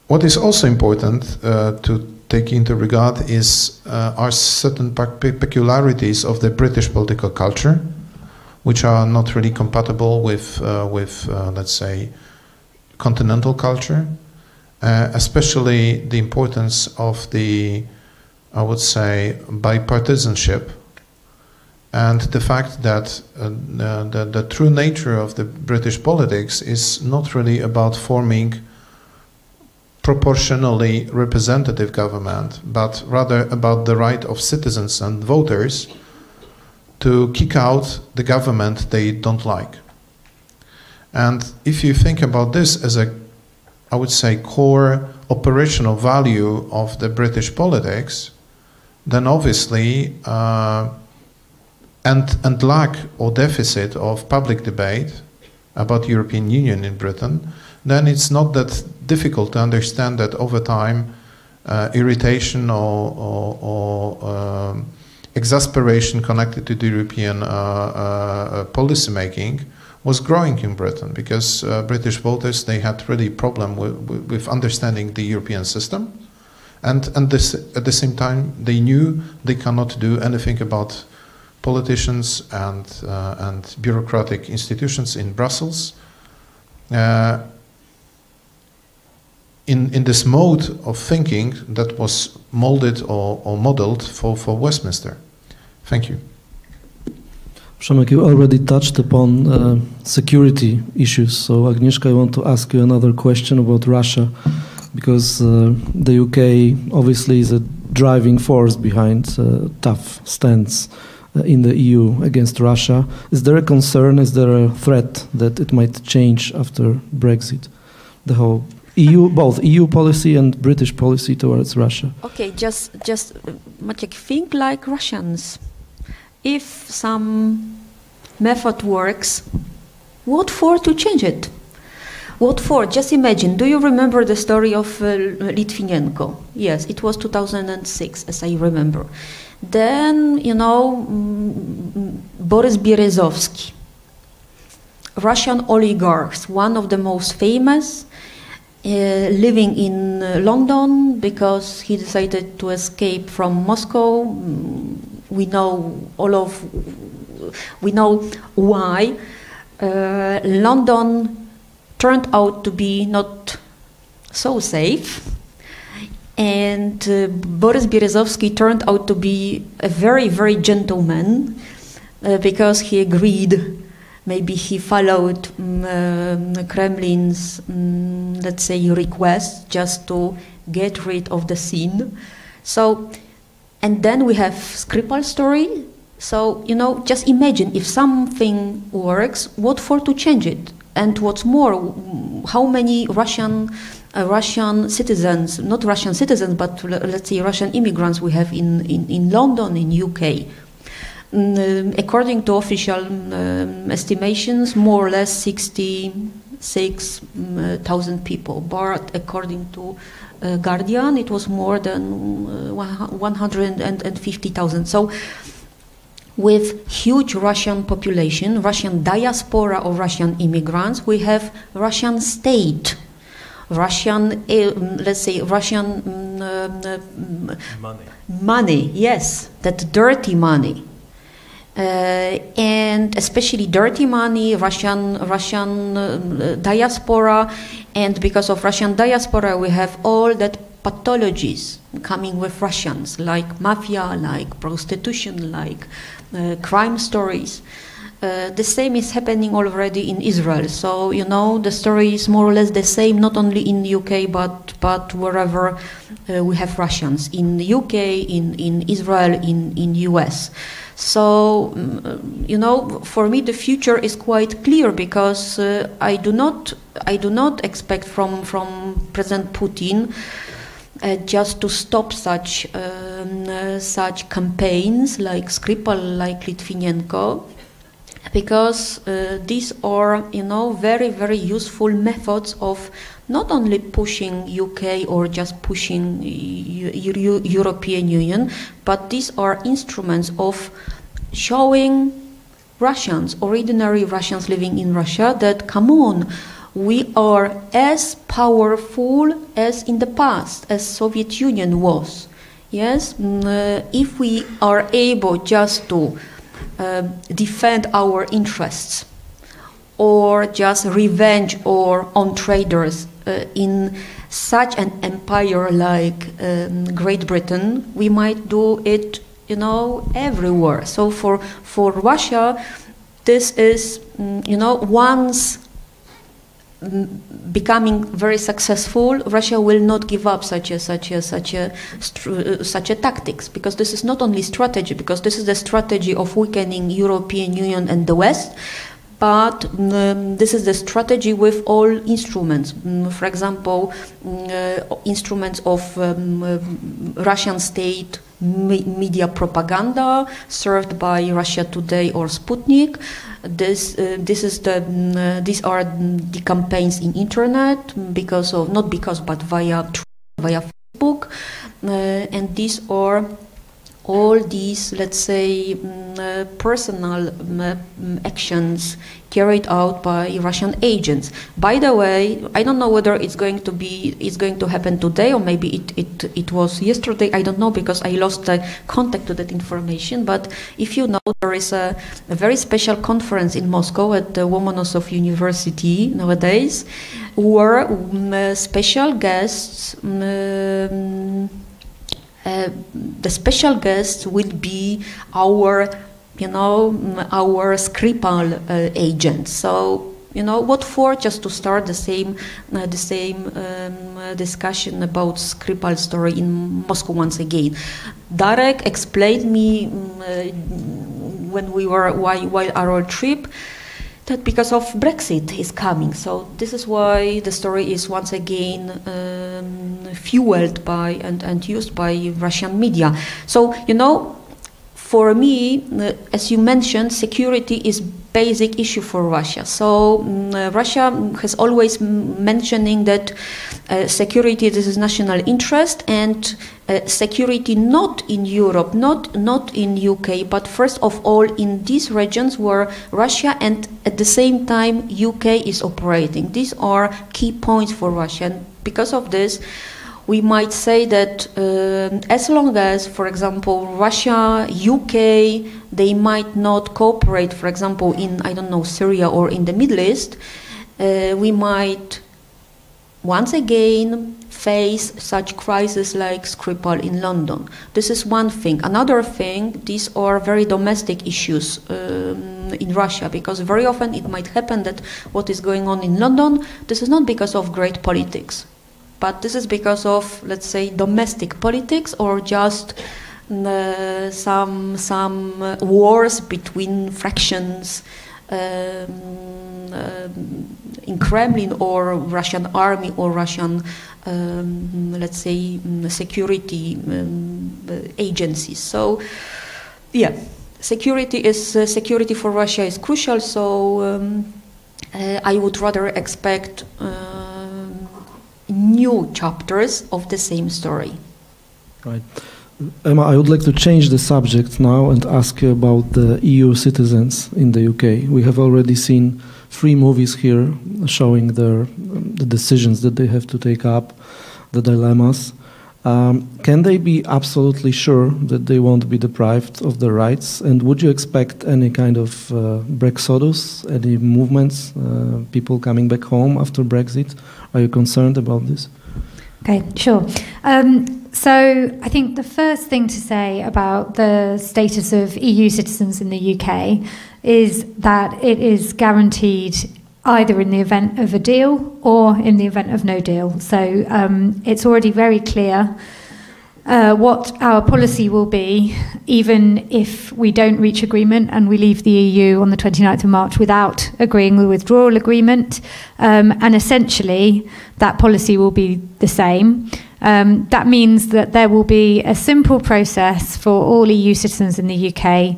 what is also important to take into regard is are certain peculiarities of the British political culture, which are not really compatible with let's say, continental culture, especially the importance of the, I would say, bipartisanship, and the fact that the true nature of the British politics is not really about forming proportionally representative government, but rather about the right of citizens and voters to kick out the government they don't like. And if you think about this as a, I would say, core operational value of the British politics, then obviously and lack or deficit of public debate about European Union in Britain, then it's not that difficult to understand that over time irritation or exasperation connected to the European policy making was growing in Britain, because British voters, they had really problem with understanding the European system, and this, at the same time they knew they cannot do anything about politicians and bureaucratic institutions in Brussels. In this mode of thinking that was molded or modeled for Westminster. Thank you. Przemek, you already touched upon security issues. So Agnieszka, I want to ask you another question about Russia, because the UK obviously is a driving force behind tough stance in the EU against Russia. Is there a concern, is there a threat that it might change after Brexit? The whole EU, both EU policy and British policy towards Russia. Okay, just Maciek, think like Russians. If some method works, what for to change it? What for? Just imagine, do you remember the story of Litvinenko? Yes, it was 2006, as I remember. Then, you know, Boris Berezovsky, Russian oligarchs, one of the most famous, living in London because he decided to escape from Moscow. We know why. London turned out to be not so safe, and Boris Berezovsky turned out to be a very, very gentleman because he agreed. Maybe he followed Kremlin's, let's say, request just to get rid of the scene. So, and then we have Skripal story. So, you know, just imagine if something works, what for to change it? And what's more, how many Russian citizens, not Russian citizens, but let's say Russian immigrants we have in London, in UK? According to official estimations, more or less 66,000 people. But according to Guardian, it was more than 150,000. So, with huge Russian population, Russian diaspora of Russian immigrants, we have Russian state, Russian, let's say, Russian money, yes, that dirty money. And especially dirty money, Russian diaspora, and because of Russian diaspora, we have all that pathologies coming with Russians, like mafia, like prostitution, like crime stories. The same is happening already in Israel. So, you know, the story is more or less the same, not only in the UK, but wherever we have Russians, in the UK, in Israel, in US. So, you know, for me the future is quite clear, because I do not expect from President Putin just to stop such such campaigns like Skripal, like Litvinenko, because these are, very, very useful methods of not only pushing UK or just pushing European Union, but these are instruments of showing Russians, ordinary Russians living in Russia, that, come on, we are as powerful as in the past, as Soviet Union was. Yes, if we are able just to defend our interests, or just revenge on traders in such an empire like Great Britain, we might do it, everywhere. So for Russia, this is, once becoming very successful, Russia will not give up such a tactics, because this is not only strategy, because this is the strategy of weakening European Union and the West, but this is the strategy with all instruments. For example, instruments of Russian state media propaganda served by Russia Today or Sputnik. These are the campaigns in internet but via Facebook, and these are all these, let's say, personal actions carried out by Russian agents. By the way, I don't know whether it's going to happen today, or maybe it was yesterday. I don't know, because I lost the contact to that information. But if you know, there is a very special conference in Moscow at the Lomonosov University nowadays, where special guests. The special guests will be our Skripal agents. So, what for? Just to start the same discussion about Skripal story in Moscow once again. Darek explained me when we were while our trip, that because of Brexit is coming. So this is why the story is once again fueled by and used by Russian media. So, for me, as you mentioned, security is basic issue for Russia. So Russia has always mentioning that security, this is national interest, and security not in Europe, not in UK, but first of all in these regions where Russia and at the same time UK is operating. These are key points for Russia, and because of this, we might say that as long as, for example, Russia, UK, they might not cooperate, for example, in, I don't know, Syria or in the Middle East, we might once again face such crises like Skripal in London. This is one thing. Another thing, these are very domestic issues in Russia, because very often it might happen that what is going on in London, this is not because of great politics, but this is because of, let's say, domestic politics, or just some wars between fractions in Kremlin, or Russian army, or Russian, let's say, security agencies. So, yeah, security for Russia is crucial. So I would rather expect new chapters of the same story. Right. Emma, I would like to change the subject now and ask you about the EU citizens in the UK. We have already seen 3 movies here showing the decisions that they have to take up, the dilemmas. Can they be absolutely sure that they won't be deprived of their rights? And would you expect any kind of Brexodus, any movements, people coming back home after Brexit? Are you concerned about this? Okay, sure. So I think the first thing to say about the status of EU citizens in the UK is that it is guaranteed either in the event of a deal or in the event of no deal. So it's already very clear what our policy will be, even if we don't reach agreement and we leave the EU on the 29th of March without agreeing the withdrawal agreement. And essentially, that policy will be the same. That means that there will be a simple process for all EU citizens in the UK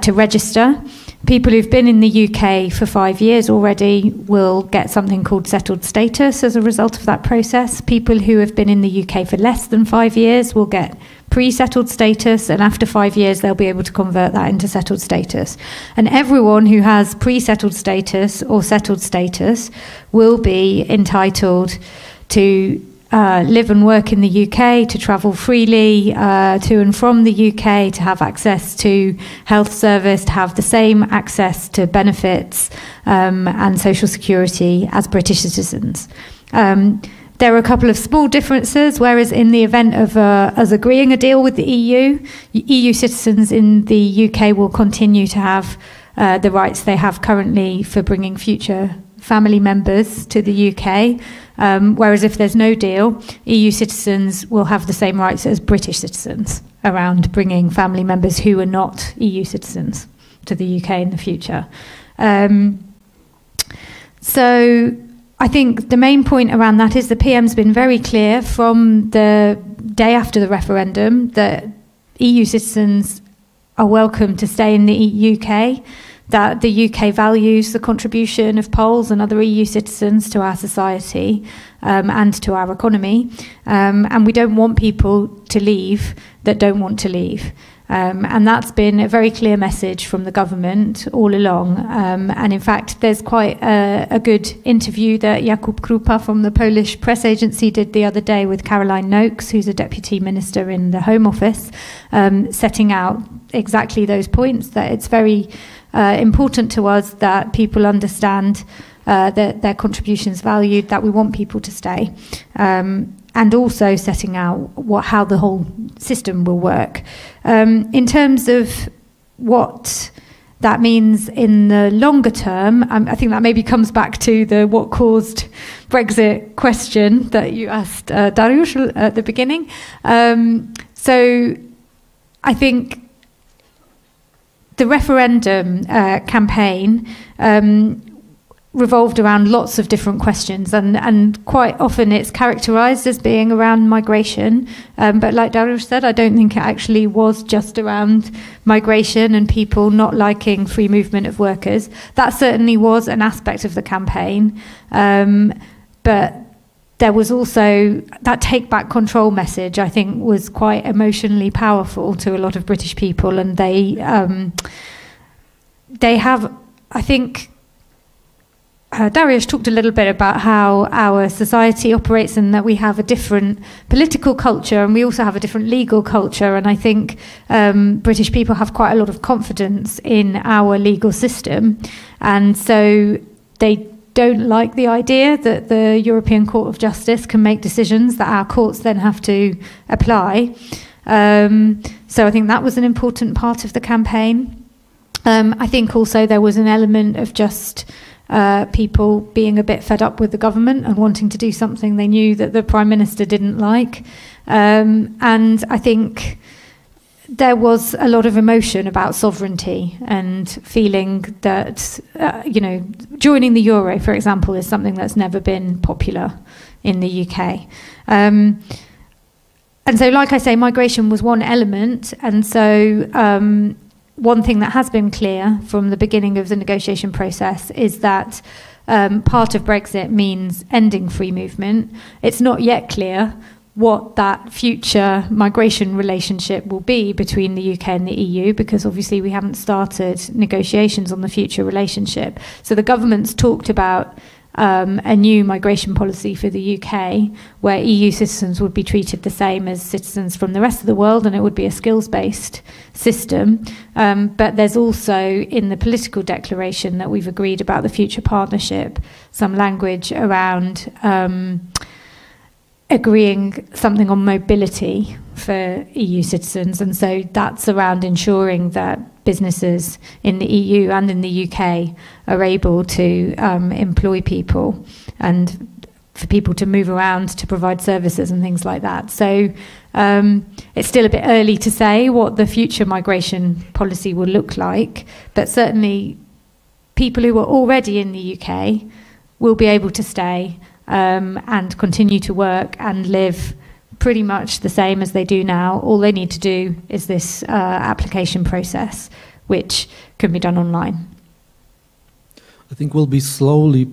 to register. People who've been in the UK for 5 years already will get something called settled status as a result of that process. People who have been in the UK for less than 5 years will get pre-settled status, and after 5 years they'll be able to convert that into settled status. And everyone who has pre-settled status or settled status will be entitled to live and work in the UK, to travel freely to and from the UK, to have access to health service, to have the same access to benefits and social security as British citizens. There are a couple of small differences, whereas in the event of us agreeing a deal with the EU citizens in the UK will continue to have the rights they have currently for bringing future family members to the UK, whereas if there's no deal, EU citizens will have the same rights as British citizens around bringing family members who are not EU citizens to the UK in the future. So I think the main point around that is the PM's been very clear from the day after the referendum that EU citizens are welcome to stay in the UK, that the UK values the contribution of Poles and other EU citizens to our society and to our economy, and we don't want people to leave that don't want to leave. And that's been a very clear message from the government all along. And in fact, there's quite a good interview that Jakub Krupa from the Polish press agency did the other day with Caroline Noakes, who's a deputy minister in the Home Office, setting out exactly those points, that it's very important to us that people understand that their contributions valued, that we want people to stay, and also setting out how the whole system will work. In terms of what that means in the longer term, I think that maybe comes back to the what caused Brexit question that you asked Dariusz at the beginning. So I think the referendum campaign revolved around lots of different questions, and quite often it's characterised as being around migration. But like Dariusz said, I don't think it actually was just around migration and people not liking free movement of workers. That certainly was an aspect of the campaign. But there was also that take back control message, I think, was quite emotionally powerful to a lot of British people, and they have, I think, Dariusz talked a little bit about how our society operates and that we have a different political culture and we also have a different legal culture, and I think British people have quite a lot of confidence in our legal system, and so they don't like the idea that the European Court of Justice can make decisions that our courts then have to apply. So I think that was an important part of the campaign. I think also there was an element of just people being a bit fed up with the government and wanting to do something they knew that the Prime Minister didn't like. And I think there was a lot of emotion about sovereignty and feeling that, joining the euro, for example, is something that's never been popular in the UK. And so, like I say, migration was one element. And so one thing that has been clear from the beginning of the negotiation process is that part of Brexit means ending free movement. It's not yet clear what that future migration relationship will be between the UK and the EU, because obviously we haven't started negotiations on the future relationship. So the government's talked about a new migration policy for the UK where EU citizens would be treated the same as citizens from the rest of the world, and it would be a skills-based system. But there's also in the political declaration that we've agreed about the future partnership some language around agreeing something on mobility for EU citizens, and so that's around ensuring that businesses in the EU and in the UK are able to employ people and for people to move around to provide services and things like that. So it's still a bit early to say what the future migration policy will look like, but certainly people who are already in the UK will be able to stay and continue to work and live pretty much the same as they do now. All they need to do is this application process, which can be done online. I think we'll be slowly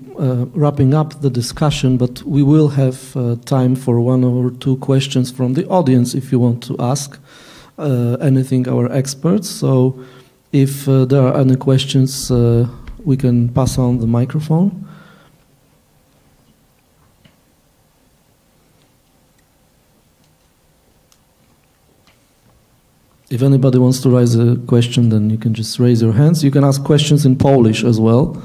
wrapping up the discussion, but we will have time for one or two questions from the audience if you want to ask anything our experts. So if there are any questions, we can pass on the microphone. If anybody wants to raise a question, then you can just raise your hands. You can ask questions in Polish as well.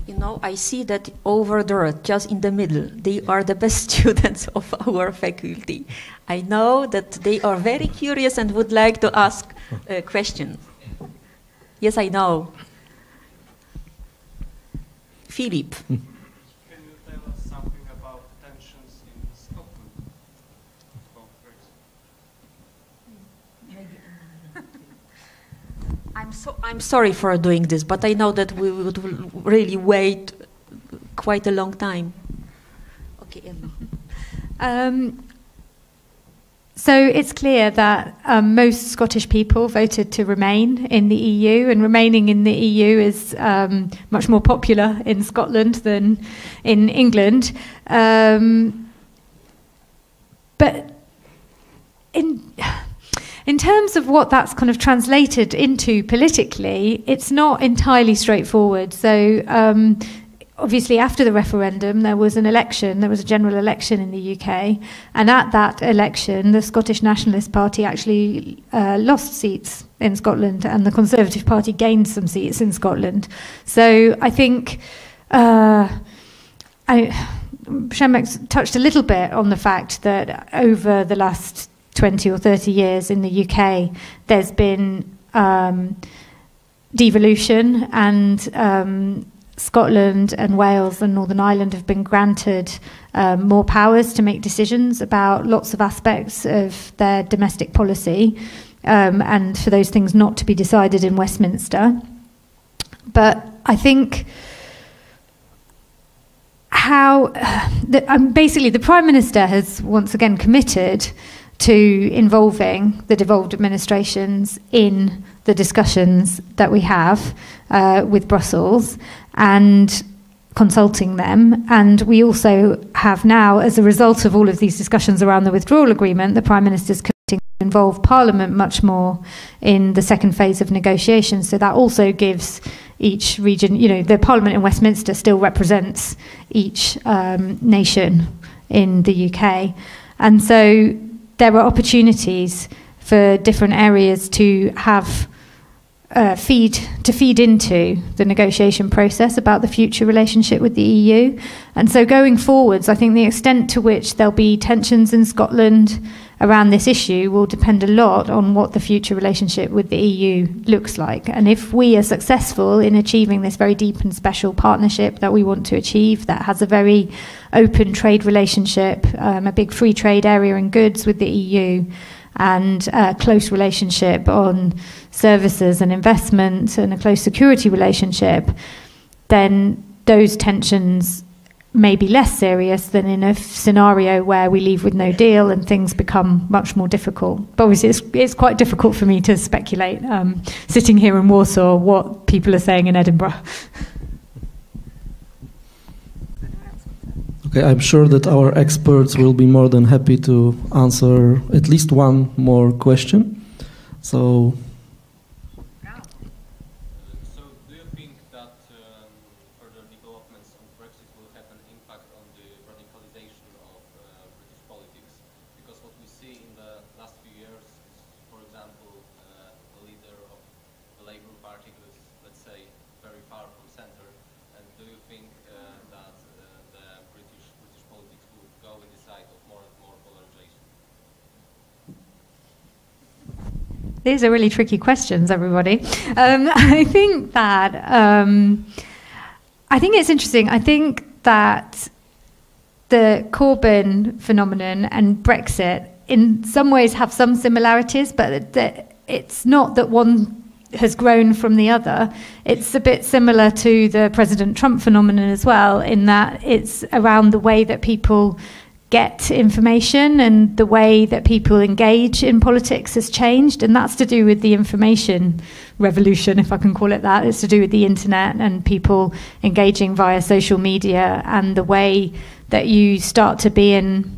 You know, I see that over there, just in the middle, they are the best students of our faculty. I know that they are very curious and would like to ask questions. Yes, I know. Philip. Can you tell us something about tensions in Scotland? I'm sorry for doing this, but I know that we would really wait quite a long time. Okay, Emma. So it's clear that most Scottish people voted to remain in the EU, and remaining in the EU is much more popular in Scotland than in England. But in terms of what that's kind of translated into politically, it's not entirely straightforward. So obviously after the referendum, there was an election, there was a general election in the UK, and at that election, the Scottish Nationalist Party actually lost seats in Scotland, and the Conservative Party gained some seats in Scotland. So I think Przemek touched a little bit on the fact that over the last 20 or 30 years in the UK, there's been devolution, and Scotland and Wales and Northern Ireland have been granted more powers to make decisions about lots of aspects of their domestic policy, and for those things not to be decided in Westminster. But I think basically the Prime Minister has once again committed to involving the devolved administrations in the discussions that we have with Brussels and consulting them. And we also have now, as a result of all of these discussions around the withdrawal agreement, the Prime Minister's committing to involve Parliament much more in the second phase of negotiations. So that also gives each region, you know, the Parliament in Westminster still represents each nation in the UK. And so there are opportunities for different areas to have feed into the negotiation process about the future relationship with the EU. And so going forwards, I think the extent to which there'll be tensions in Scotland around this issue will depend a lot on what the future relationship with the EU looks like. And if we are successful in achieving this very deep and special partnership that we want to achieve, that has a very open trade relationship, a big free trade area in goods with the EU, and a close relationship on services and investment, and a close security relationship, then those tensions may be less serious than in a scenario where we leave with no deal and things become much more difficult. But obviously it's quite difficult for me to speculate, sitting here in Warsaw, what people are saying in Edinburgh. Okay, I'm sure that our experts will be more than happy to answer at least one more question. So do you think that further developments on Brexit will have an impact on the radicalization of British politics? Because what we see in the last few years is, for example, the leader of the Labour Party who is, let's say, very far from centre. And do you think that the British politics will go in the side of more and more polarization? These are really tricky questions, everybody. I think that I think it's interesting. I think that the Corbyn phenomenon and Brexit, in some ways, have some similarities, but it's not that one has grown from the other. It's a bit similar to the President Trump phenomenon as well, in that it's around the way that people get information, and the way that people engage in politics has changed, and that's to do with the information revolution, if I can call it that. It's to do with the internet and people engaging via social media, and the way that you start to be in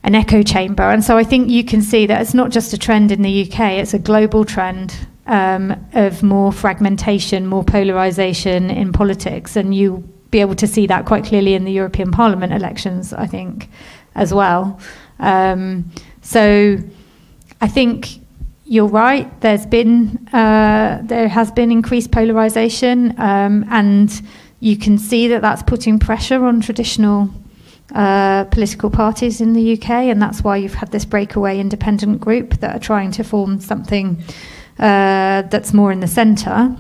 an echo chamber. And so I think you can see that it's not just a trend in the UK, it's a global trend of more fragmentation, more polarization in politics, and you be able to see that quite clearly in the European Parliament elections, I think, as well. So I think you're right. There has been increased polarization, and you can see that that's putting pressure on traditional political parties in the UK, and that's why you've had this breakaway independent group that are trying to form something that's more in the centre.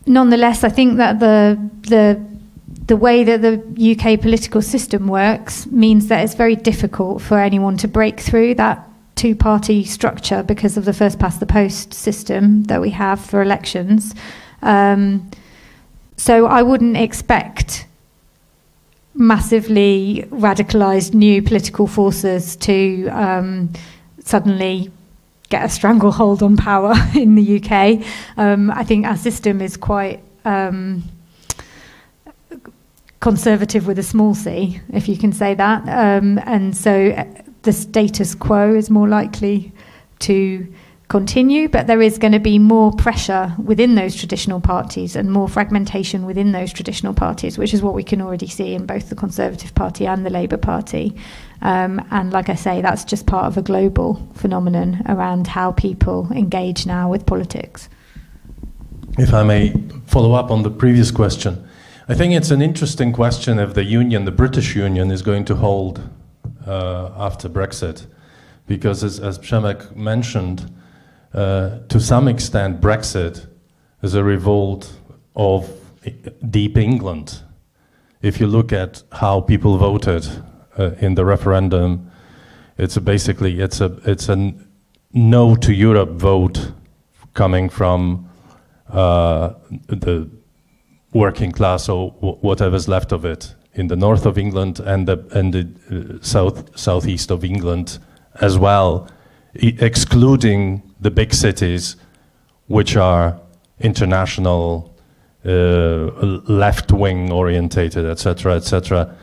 Nonetheless, I think that the way that the UK political system works means that it's very difficult for anyone to break through that two-party structure because of the first-past-the-post system that we have for elections. So I wouldn't expect massively radicalised new political forces to suddenly get a stranglehold on power in the UK. I think our system is quite conservative with a small c, if you can say that. And so the status quo is more likely to continue, but there is going to be more pressure within those traditional parties and more fragmentation within those traditional parties, which is what we can already see in both the Conservative Party and the Labour Party. And like I say, that's just part of a global phenomenon around how people engage now with politics. If I may follow up on the previous question, I think it's an interesting question if the Union, the British Union, is going to hold after Brexit, because as Przemek mentioned, to some extent Brexit is a revolt of deep England. If you look at how people voted in the referendum, it's a no to Europe vote coming from the working class or whatever's left of it in the north of England and the southeast of England as well, excluding the big cities, which are international, left-wing orientated, etc., etc.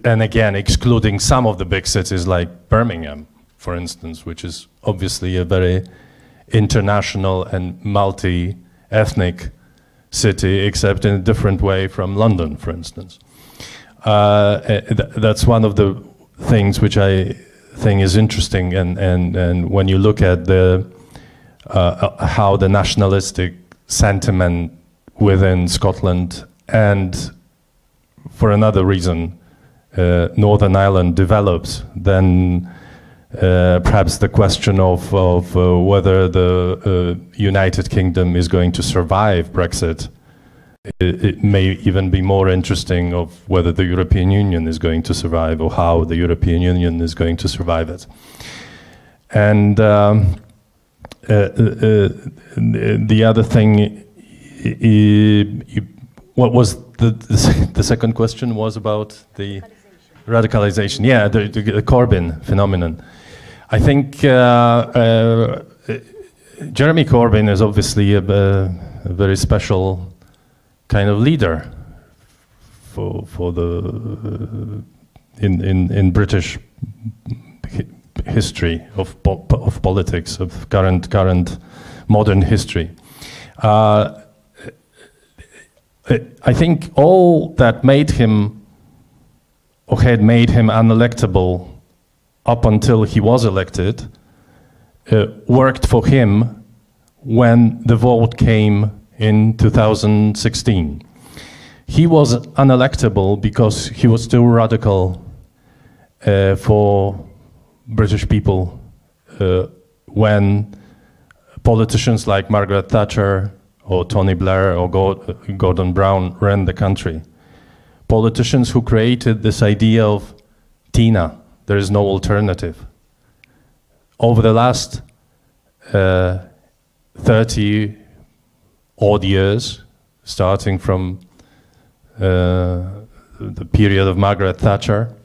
And again, excluding some of the big cities like Birmingham, for instance, which is obviously a very international and multi-ethnic city, except in a different way from London, for instance. That's one of the things which I think is interesting, and when you look at how the nationalistic sentiment within Scotland and for another reason Northern Ireland developed, then perhaps the question of whether the United Kingdom is going to survive Brexit, it may even be more interesting of whether the European Union is going to survive or how the European Union is going to survive it. And the other thing, what was the second question was about the radicalization. Yeah, the Corbyn phenomenon. I think Jeremy Corbyn is obviously a very special kind of leader for the in British history of politics, of current modern history. I think all that made him or had made him unelectable up until he was elected worked for him when the vote came in 2016. He was unelectable because he was too radical for British people when politicians like Margaret Thatcher or Tony Blair or Gordon Brown ran the country. Politicians who created this idea of Tina, there is no alternative. Over the last 30 odd years, starting from the period of Margaret Thatcher,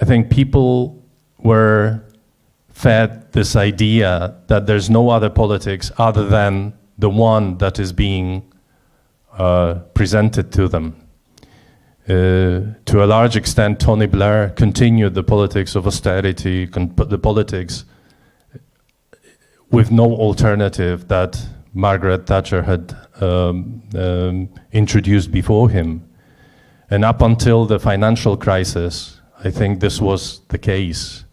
I think people were fed this idea that there's no other politics other than the one that is being presented to them. To a large extent, Tony Blair continued the politics of austerity, the politics with no alternative that Margaret Thatcher had introduced before him. And up until the financial crisis, I think this was the case.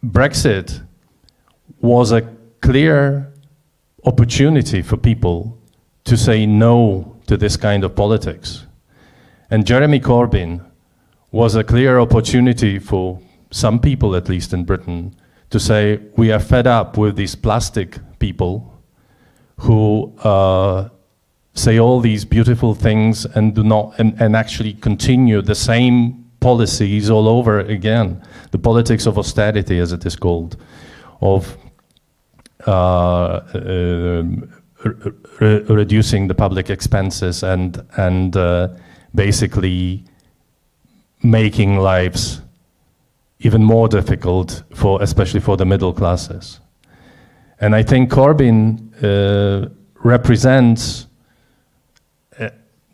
Brexit was a clear opportunity for people to say no to this kind of politics. And Jeremy Corbyn was a clear opportunity for some people, at least in Britain, to say we are fed up with these plastic people who say all these beautiful things and do not and actually continue the same policies all over again. The politics of austerity, as it is called, of reducing the public expenses and basically making lives even more difficult for, especially for the middle classes. And I think Corbyn represents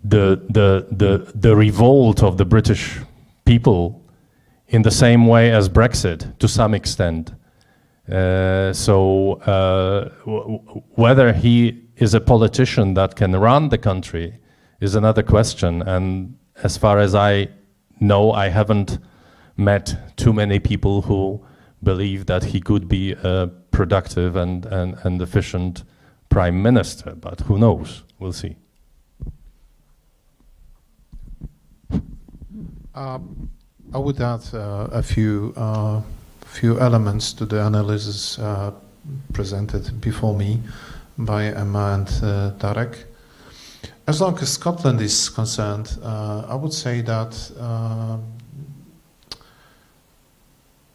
the revolt of the British people in the same way as Brexit, to some extent. Whether he is a politician that can run the country is another question. And as far as I know, I haven't met too many people who believe that he could be a productive and efficient prime minister, but who knows? We'll see. I would add a few elements to the analysis presented before me by Emma and Tarek. As long as Scotland is concerned, I would say that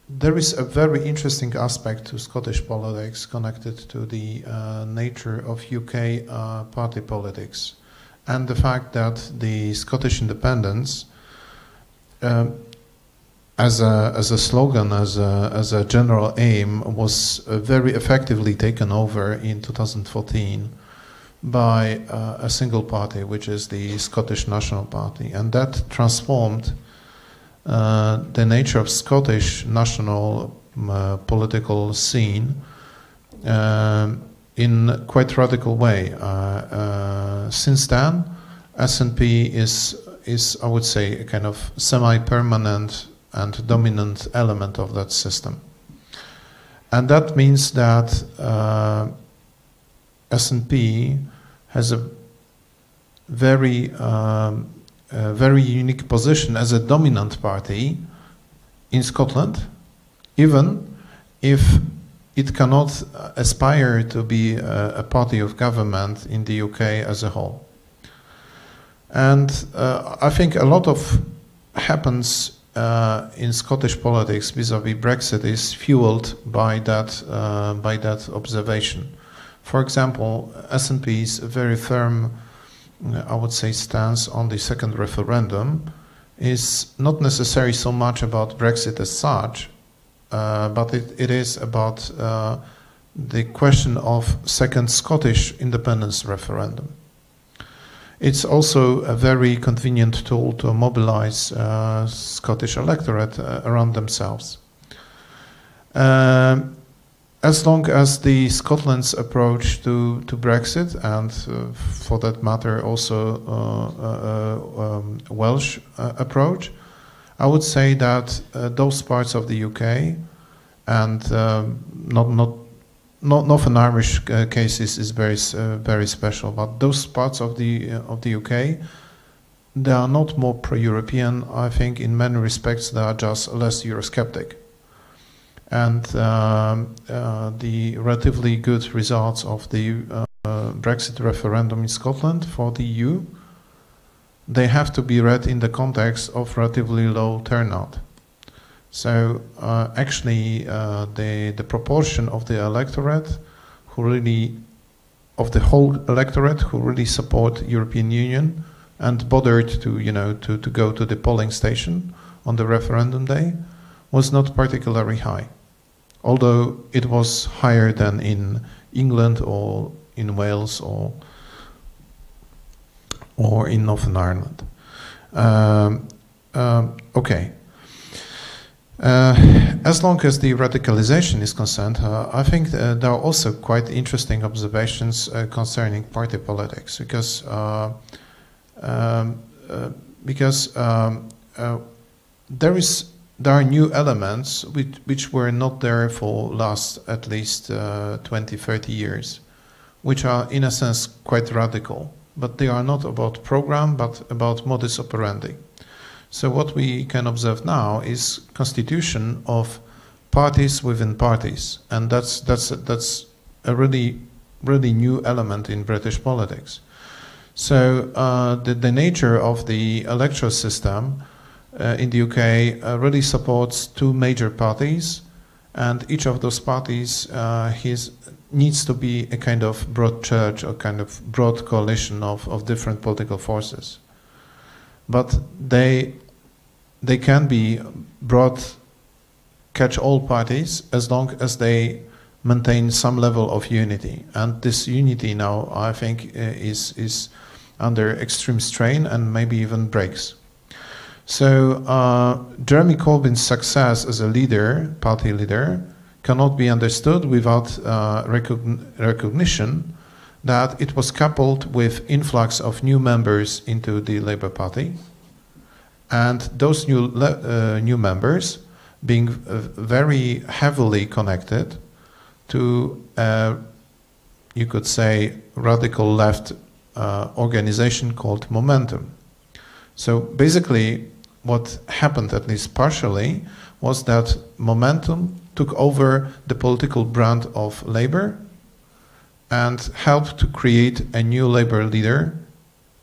there is a very interesting aspect to Scottish politics connected to the nature of UK party politics and the fact that the Scottish independence as a slogan, as a general aim, was very effectively taken over in 2014 by a single party, which is the Scottish National Party, and that transformed the nature of Scottish national political scene in quite radical way. Since then, SNP is, I would say, a kind of semi-permanent and dominant element of that system. And that means that SNP has a very unique position as a dominant party in Scotland, even if it cannot aspire to be a party of government in the UK as a whole. And I think a lot of happens in Scottish politics vis-à-vis Brexit is fueled by that observation. For example, SNP's very firm, I would say, stance on the second referendum is not necessarily so much about Brexit as such, but it is about the question of second Scottish independence referendum. It's also a very convenient tool to mobilize Scottish electorate around themselves. As long as the Scotland's approach to Brexit, and for that matter also Welsh approach, I would say that those parts of the UK and not Northern Irish cases is very special, but those parts of the UK, they are not more pro-European. I think in many respects they are just less Eurosceptic. And the relatively good results of the Brexit referendum in Scotland for the EU, they have to be read in the context of relatively low turnout. So actually the proportion of the electorate who really of the whole electorate who really support European Union and bothered to, you know, to go to the polling station on the referendum day was not particularly high, although it was higher than in England or in Wales or in Northern Ireland. Okay. As long as the radicalization is concerned, I think there are also quite interesting observations concerning party politics, because there are new elements which were not there for last at least 20-30 years, which are in a sense quite radical, but they are not about program but about modus operandi. So what we can observe now is constitution of parties within parties, and that's a really new element in British politics. So the nature of the electoral system in the UK really supports two major parties, and each of those parties needs to be a kind of broad church or kind of broad coalition of different political forces. But they can be broad catch-all parties as long as they maintain some level of unity. And this unity now, I think, is under extreme strain and maybe even breaks. So Jeremy Corbyn's success as a leader, party leader, cannot be understood without recognition that it was coupled with influx of new members into the Labour Party, and those new members being very heavily connected to, you could say, radical left organization called Momentum. So basically what happened, at least partially, was that Momentum took over the political brand of Labour and helped to create a new Labour leader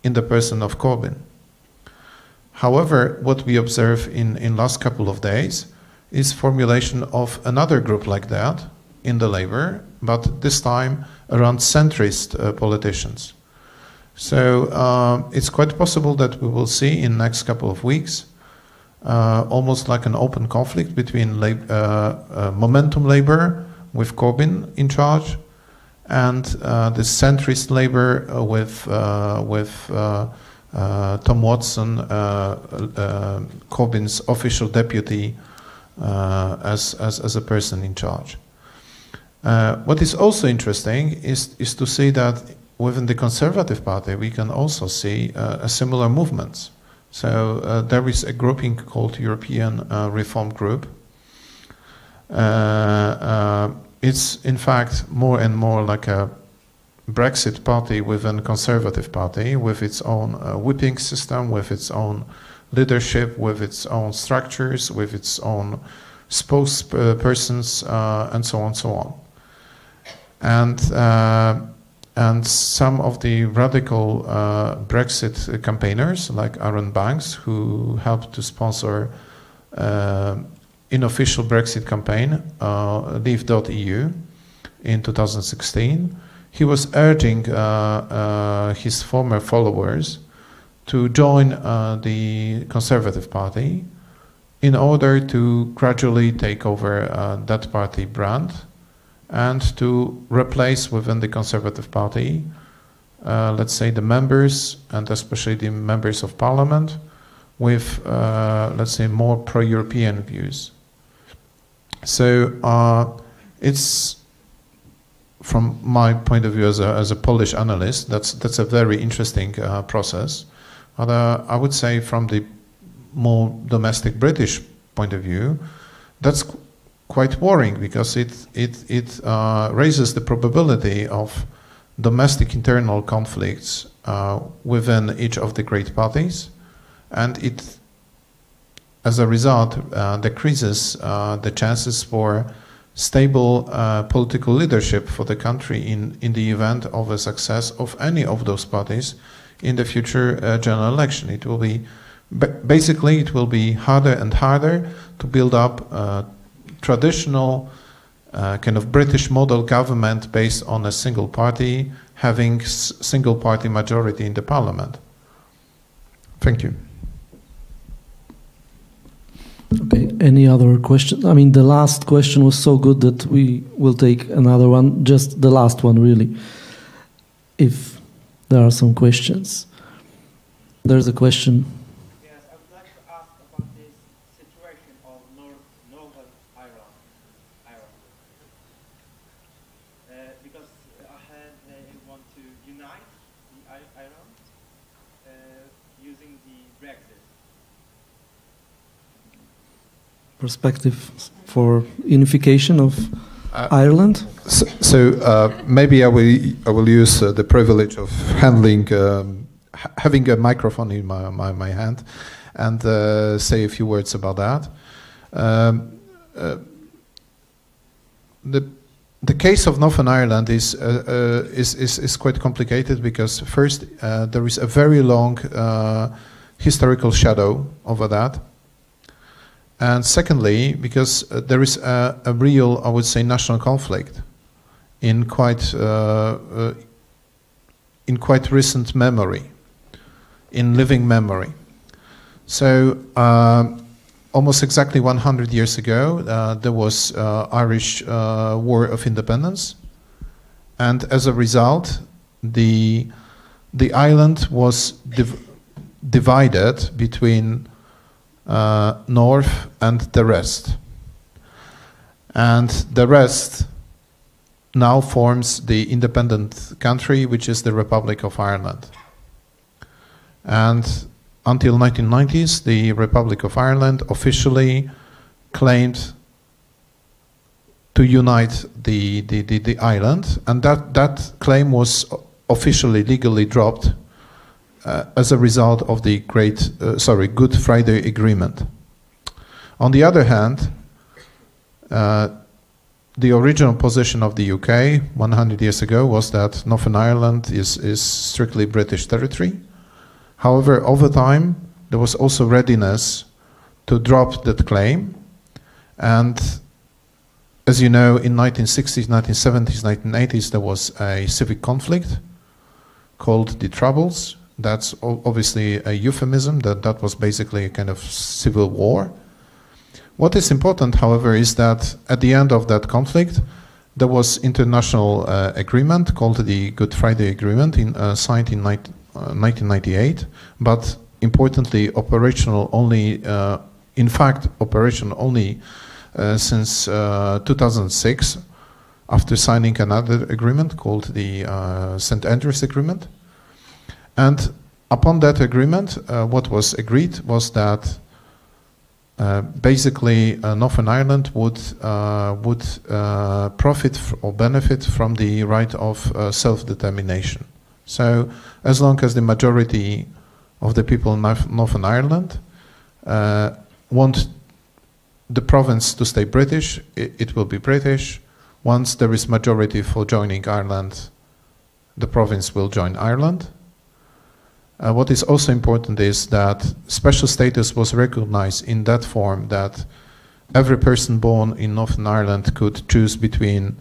in the person of Corbyn. However, what we observe in last couple of days is formulation of another group like that in the Labour, but this time around centrist politicians. So it's quite possible that we will see in next couple of weeks almost like an open conflict between Momentum Labour with Corbyn in charge and the centrist Labour with Tom Watson, Corbyn's official deputy, as a person in charge. What is also interesting is to see that within the Conservative Party we can also see a similar movements. So there is a grouping called European Reform Group. It's in fact more and more like a Brexit party within Conservative Party, with its own whipping system, with its own leadership, with its own structures, with its own spokespersons, and so on and so on. And some of the radical Brexit campaigners, like Aaron Banks, who helped to sponsor unofficial Brexit campaign, Leave.eu, in 2016, he was urging his former followers to join the Conservative Party in order to gradually take over that party brand and to replace within the Conservative Party, let's say, the members, and especially the members of parliament, with, let's say, more pro-European views. So it's, from my point of view as a Polish analyst, that's a very interesting process. But I would say from the more domestic British point of view, that's quite worrying, because it raises the probability of domestic internal conflicts within each of the great parties, and it, as a result, decreases the chances for stable political leadership for the country in the event of a success of any of those parties in the future general election. It will be, basically, it will be harder and harder to build up traditional kind of British model government based on a single party having single-party majority in the parliament. Thank you. Okay, any other question? I mean, the last question was so good that we will take another one, just the last one, really, if there are some questions. There's a question. Yes, I would like to ask about this situation of Northern Ireland. Because I heard they want to unite the Ireland using the Brexit. Perspective for unification of Ireland? Maybe I will use the privilege of handling, having a microphone in my hand, and say a few words about that. The case of Northern Ireland is quite complicated because first there is a very long historical shadow over that. And secondly, because there is a real, I would say, national conflict in quite recent memory, in living memory. So almost exactly 100 years ago, there was Irish War of Independence, and as a result, the island was divided between North and the rest. And the rest now forms the independent country, which is the Republic of Ireland. And until 1990s, the Republic of Ireland officially claimed to unite the island, and that claim was officially legally dropped as a result of the Good Friday Agreement. On the other hand, the original position of the UK 100 years ago was that Northern Ireland is strictly British territory. However, over time, there was also readiness to drop that claim. And as you know, in 1960s, 1970s, 1980s, there was a civic conflict called the Troubles. That's obviously a euphemism, that was basically a kind of civil war. What is important, however, is that at the end of that conflict, there was international agreement called the Good Friday Agreement, signed in 1998, but importantly, operational only, in fact, operational only since 2006, after signing another agreement called the St. Andrews Agreement. And upon that agreement, what was agreed was that basically Northern Ireland would profit or benefit from the right of self-determination. So as long as the majority of the people in Northern Ireland want the province to stay British, it will be British. Once there is majority for joining Ireland, the province will join Ireland. What is also important is that special status was recognized in that form that every person born in Northern Ireland could choose between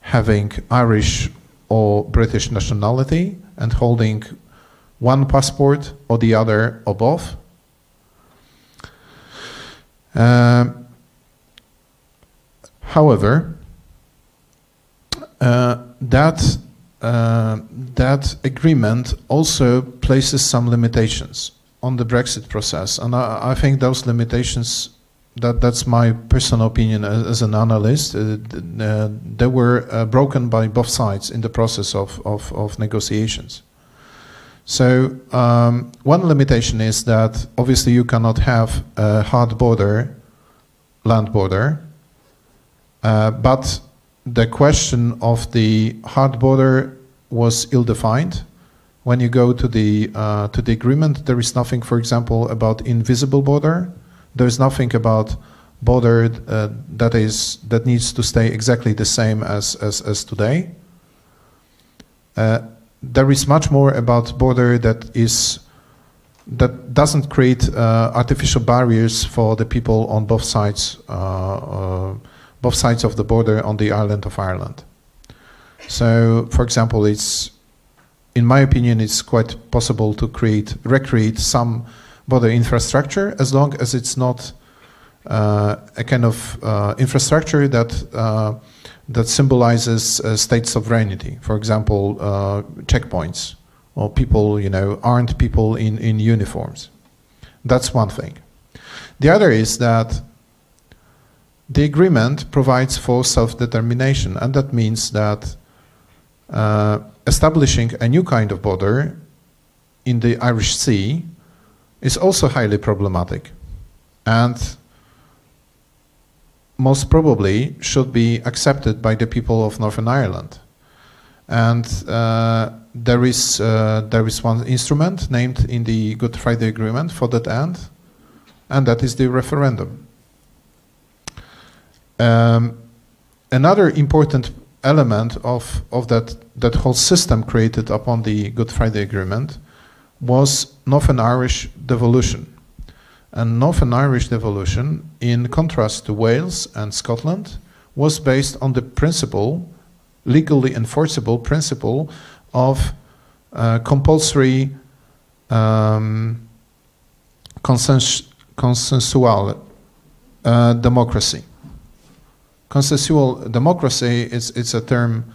having Irish or British nationality and holding one passport or the other or both. However, that agreement also places some limitations on the Brexit process, and I think those limitations, that's my personal opinion as an analyst, they were broken by both sides in the process of negotiations. So one limitation is that obviously you cannot have a hard border, land border, but the question of the hard border was ill-defined. When you go to the agreement, there is nothing, for example, about invisible border. There is nothing about border that needs to stay exactly the same as today. There is much more about border that doesn't create artificial barriers for the people on both sides of the border on the island of Ireland. So, for example, it's in my opinion, it's quite possible to recreate some border infrastructure as long as it's not a kind of infrastructure that symbolizes state sovereignty. For example, checkpoints or people, armed people in uniforms. That's one thing. The other is that the agreement provides for self-determination, and that means that establishing a new kind of border in the Irish Sea is also highly problematic, and most probably should be accepted by the people of Northern Ireland. And there is one instrument named in the Good Friday Agreement for that end, and that is the referendum. Another important element of that whole system created upon the Good Friday Agreement was Northern Irish devolution. And Northern Irish devolution, in contrast to Wales and Scotland, was based on the principle, legally enforceable principle, of compulsory consensual democracy. Consensual democracy is a term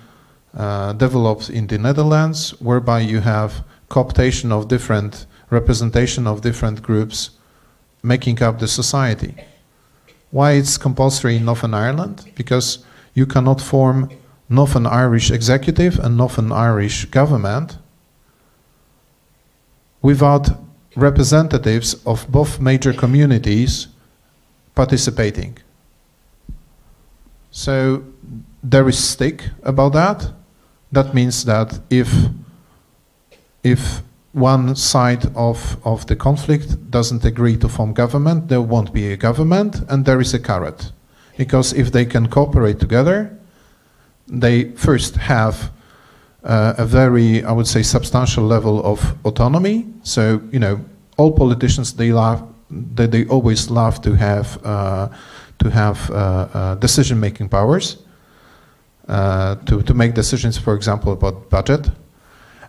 developed in the Netherlands, whereby you have cooptation of different representation of different groups making up the society. Why it's compulsory in Northern Ireland? Because you cannot form Northern Irish executive and Northern Irish government without representatives of both major communities participating. So there is stick about that. That means that if one side of the conflict doesn't agree to form government, there won't be a government, and there is a carrot. Because if they can cooperate together, they first have a very, I would say, substantial level of autonomy. So, all politicians, they always love to have decision-making powers, to make decisions, for example, about budget.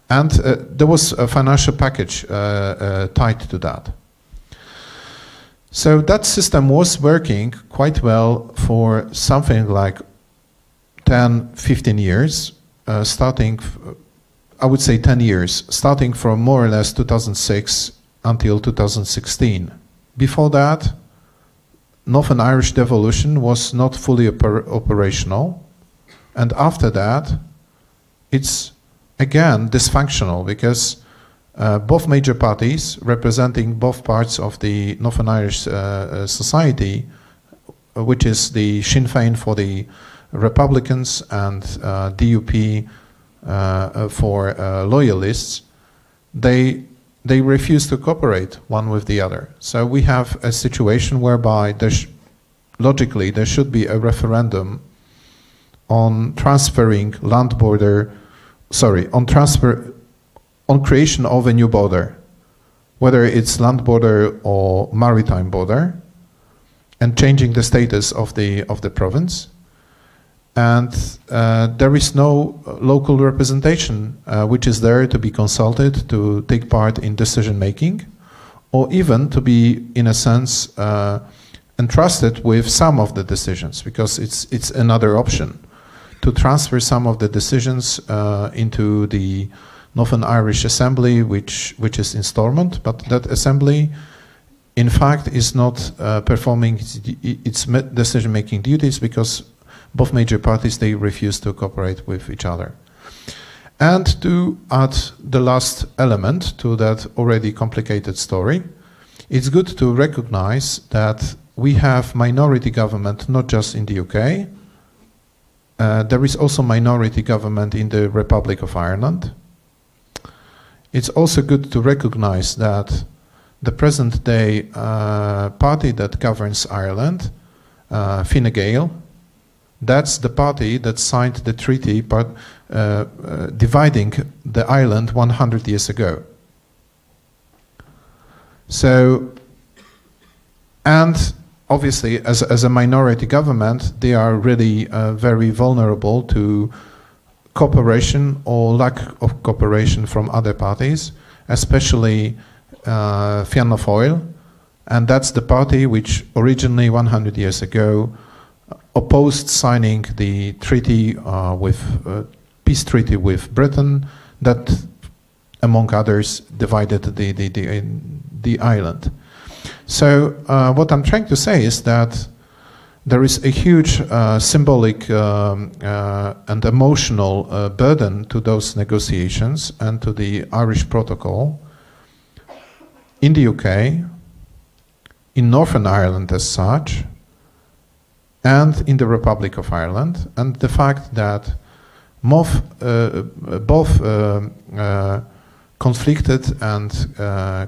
And there was a financial package tied to that. So that system was working quite well for something like 10, 15 years, starting, I would say 10 years, starting from more or less 2006 until 2016. Before that, Northern Irish devolution was not fully operational. And after that, it's again dysfunctional, because both major parties representing both parts of the Northern Irish society, which is the Sinn Féin for the Republicans and DUP for loyalists, they refuse to cooperate one with the other. So we have a situation whereby logically there should be a referendum on transferring land border, on creation of a new border, whether it's land border or maritime border, and changing the status of the province. And there is no local representation which is there to be consulted, to take part in decision making, or even to be, in a sense, entrusted with some of the decisions, because it's another option to transfer some of the decisions into the Northern Irish Assembly, which is in Stormont, but that assembly, in fact, is not performing its decision-making duties, because both major parties, they refuse to cooperate with each other. And to add the last element to that already complicated story, it's good to recognize that we have minority government not just in the UK. There is also minority government in the Republic of Ireland. It's also good to recognize that the present day party that governs Ireland, Fine Gael, that's the party that signed the treaty dividing the island 100 years ago. So, and obviously, as a minority government, they are really very vulnerable to cooperation or lack of cooperation from other parties, especially Fianna Fáil, and that's the party which originally 100 years ago opposed signing the treaty peace treaty with Britain that, among others, divided the island. So what I'm trying to say is that there is a huge symbolic and emotional burden to those negotiations and to the Irish Protocol in the UK, in Northern Ireland as such, and in the Republic of Ireland, and the fact that both conflicted and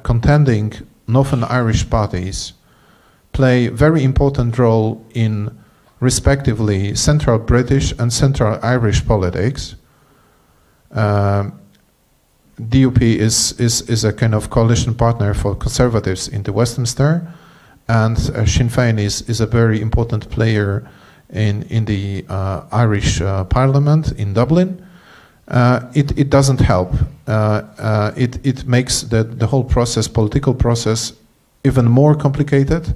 contending Northern Irish parties play a very important role in, respectively, Central British and Central Irish politics. DUP is a kind of coalition partner for Conservatives in the Westminster, and Sinn Féin is a very important player in the Irish Parliament in Dublin. It doesn't help. It makes the whole process, political process, even more complicated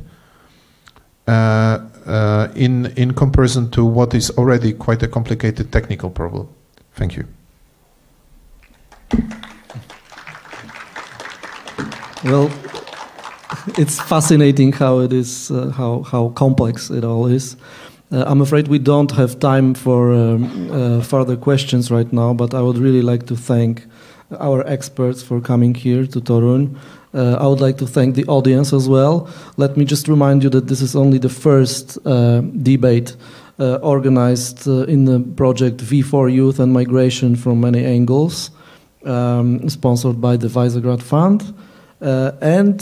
in comparison to what is already quite a complicated technical problem. Thank you. Well, it's fascinating how it is, how complex it all is. I'm afraid we don't have time for further questions right now, but I would really like to thank our experts for coming here to Toruń. I would like to thank the audience as well. Let me just remind you that this is only the first debate organized in the project V4 Youth and Migration from Many Angles, sponsored by the Visegrad Fund. And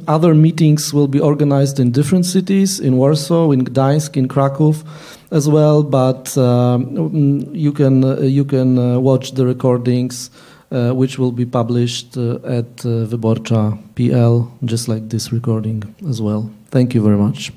other meetings will be organized in different cities, in Warsaw, in Gdańsk, in Kraków as well, but you can watch the recordings which will be published at wyborcza.pl, just like this recording as well. Thank you very much.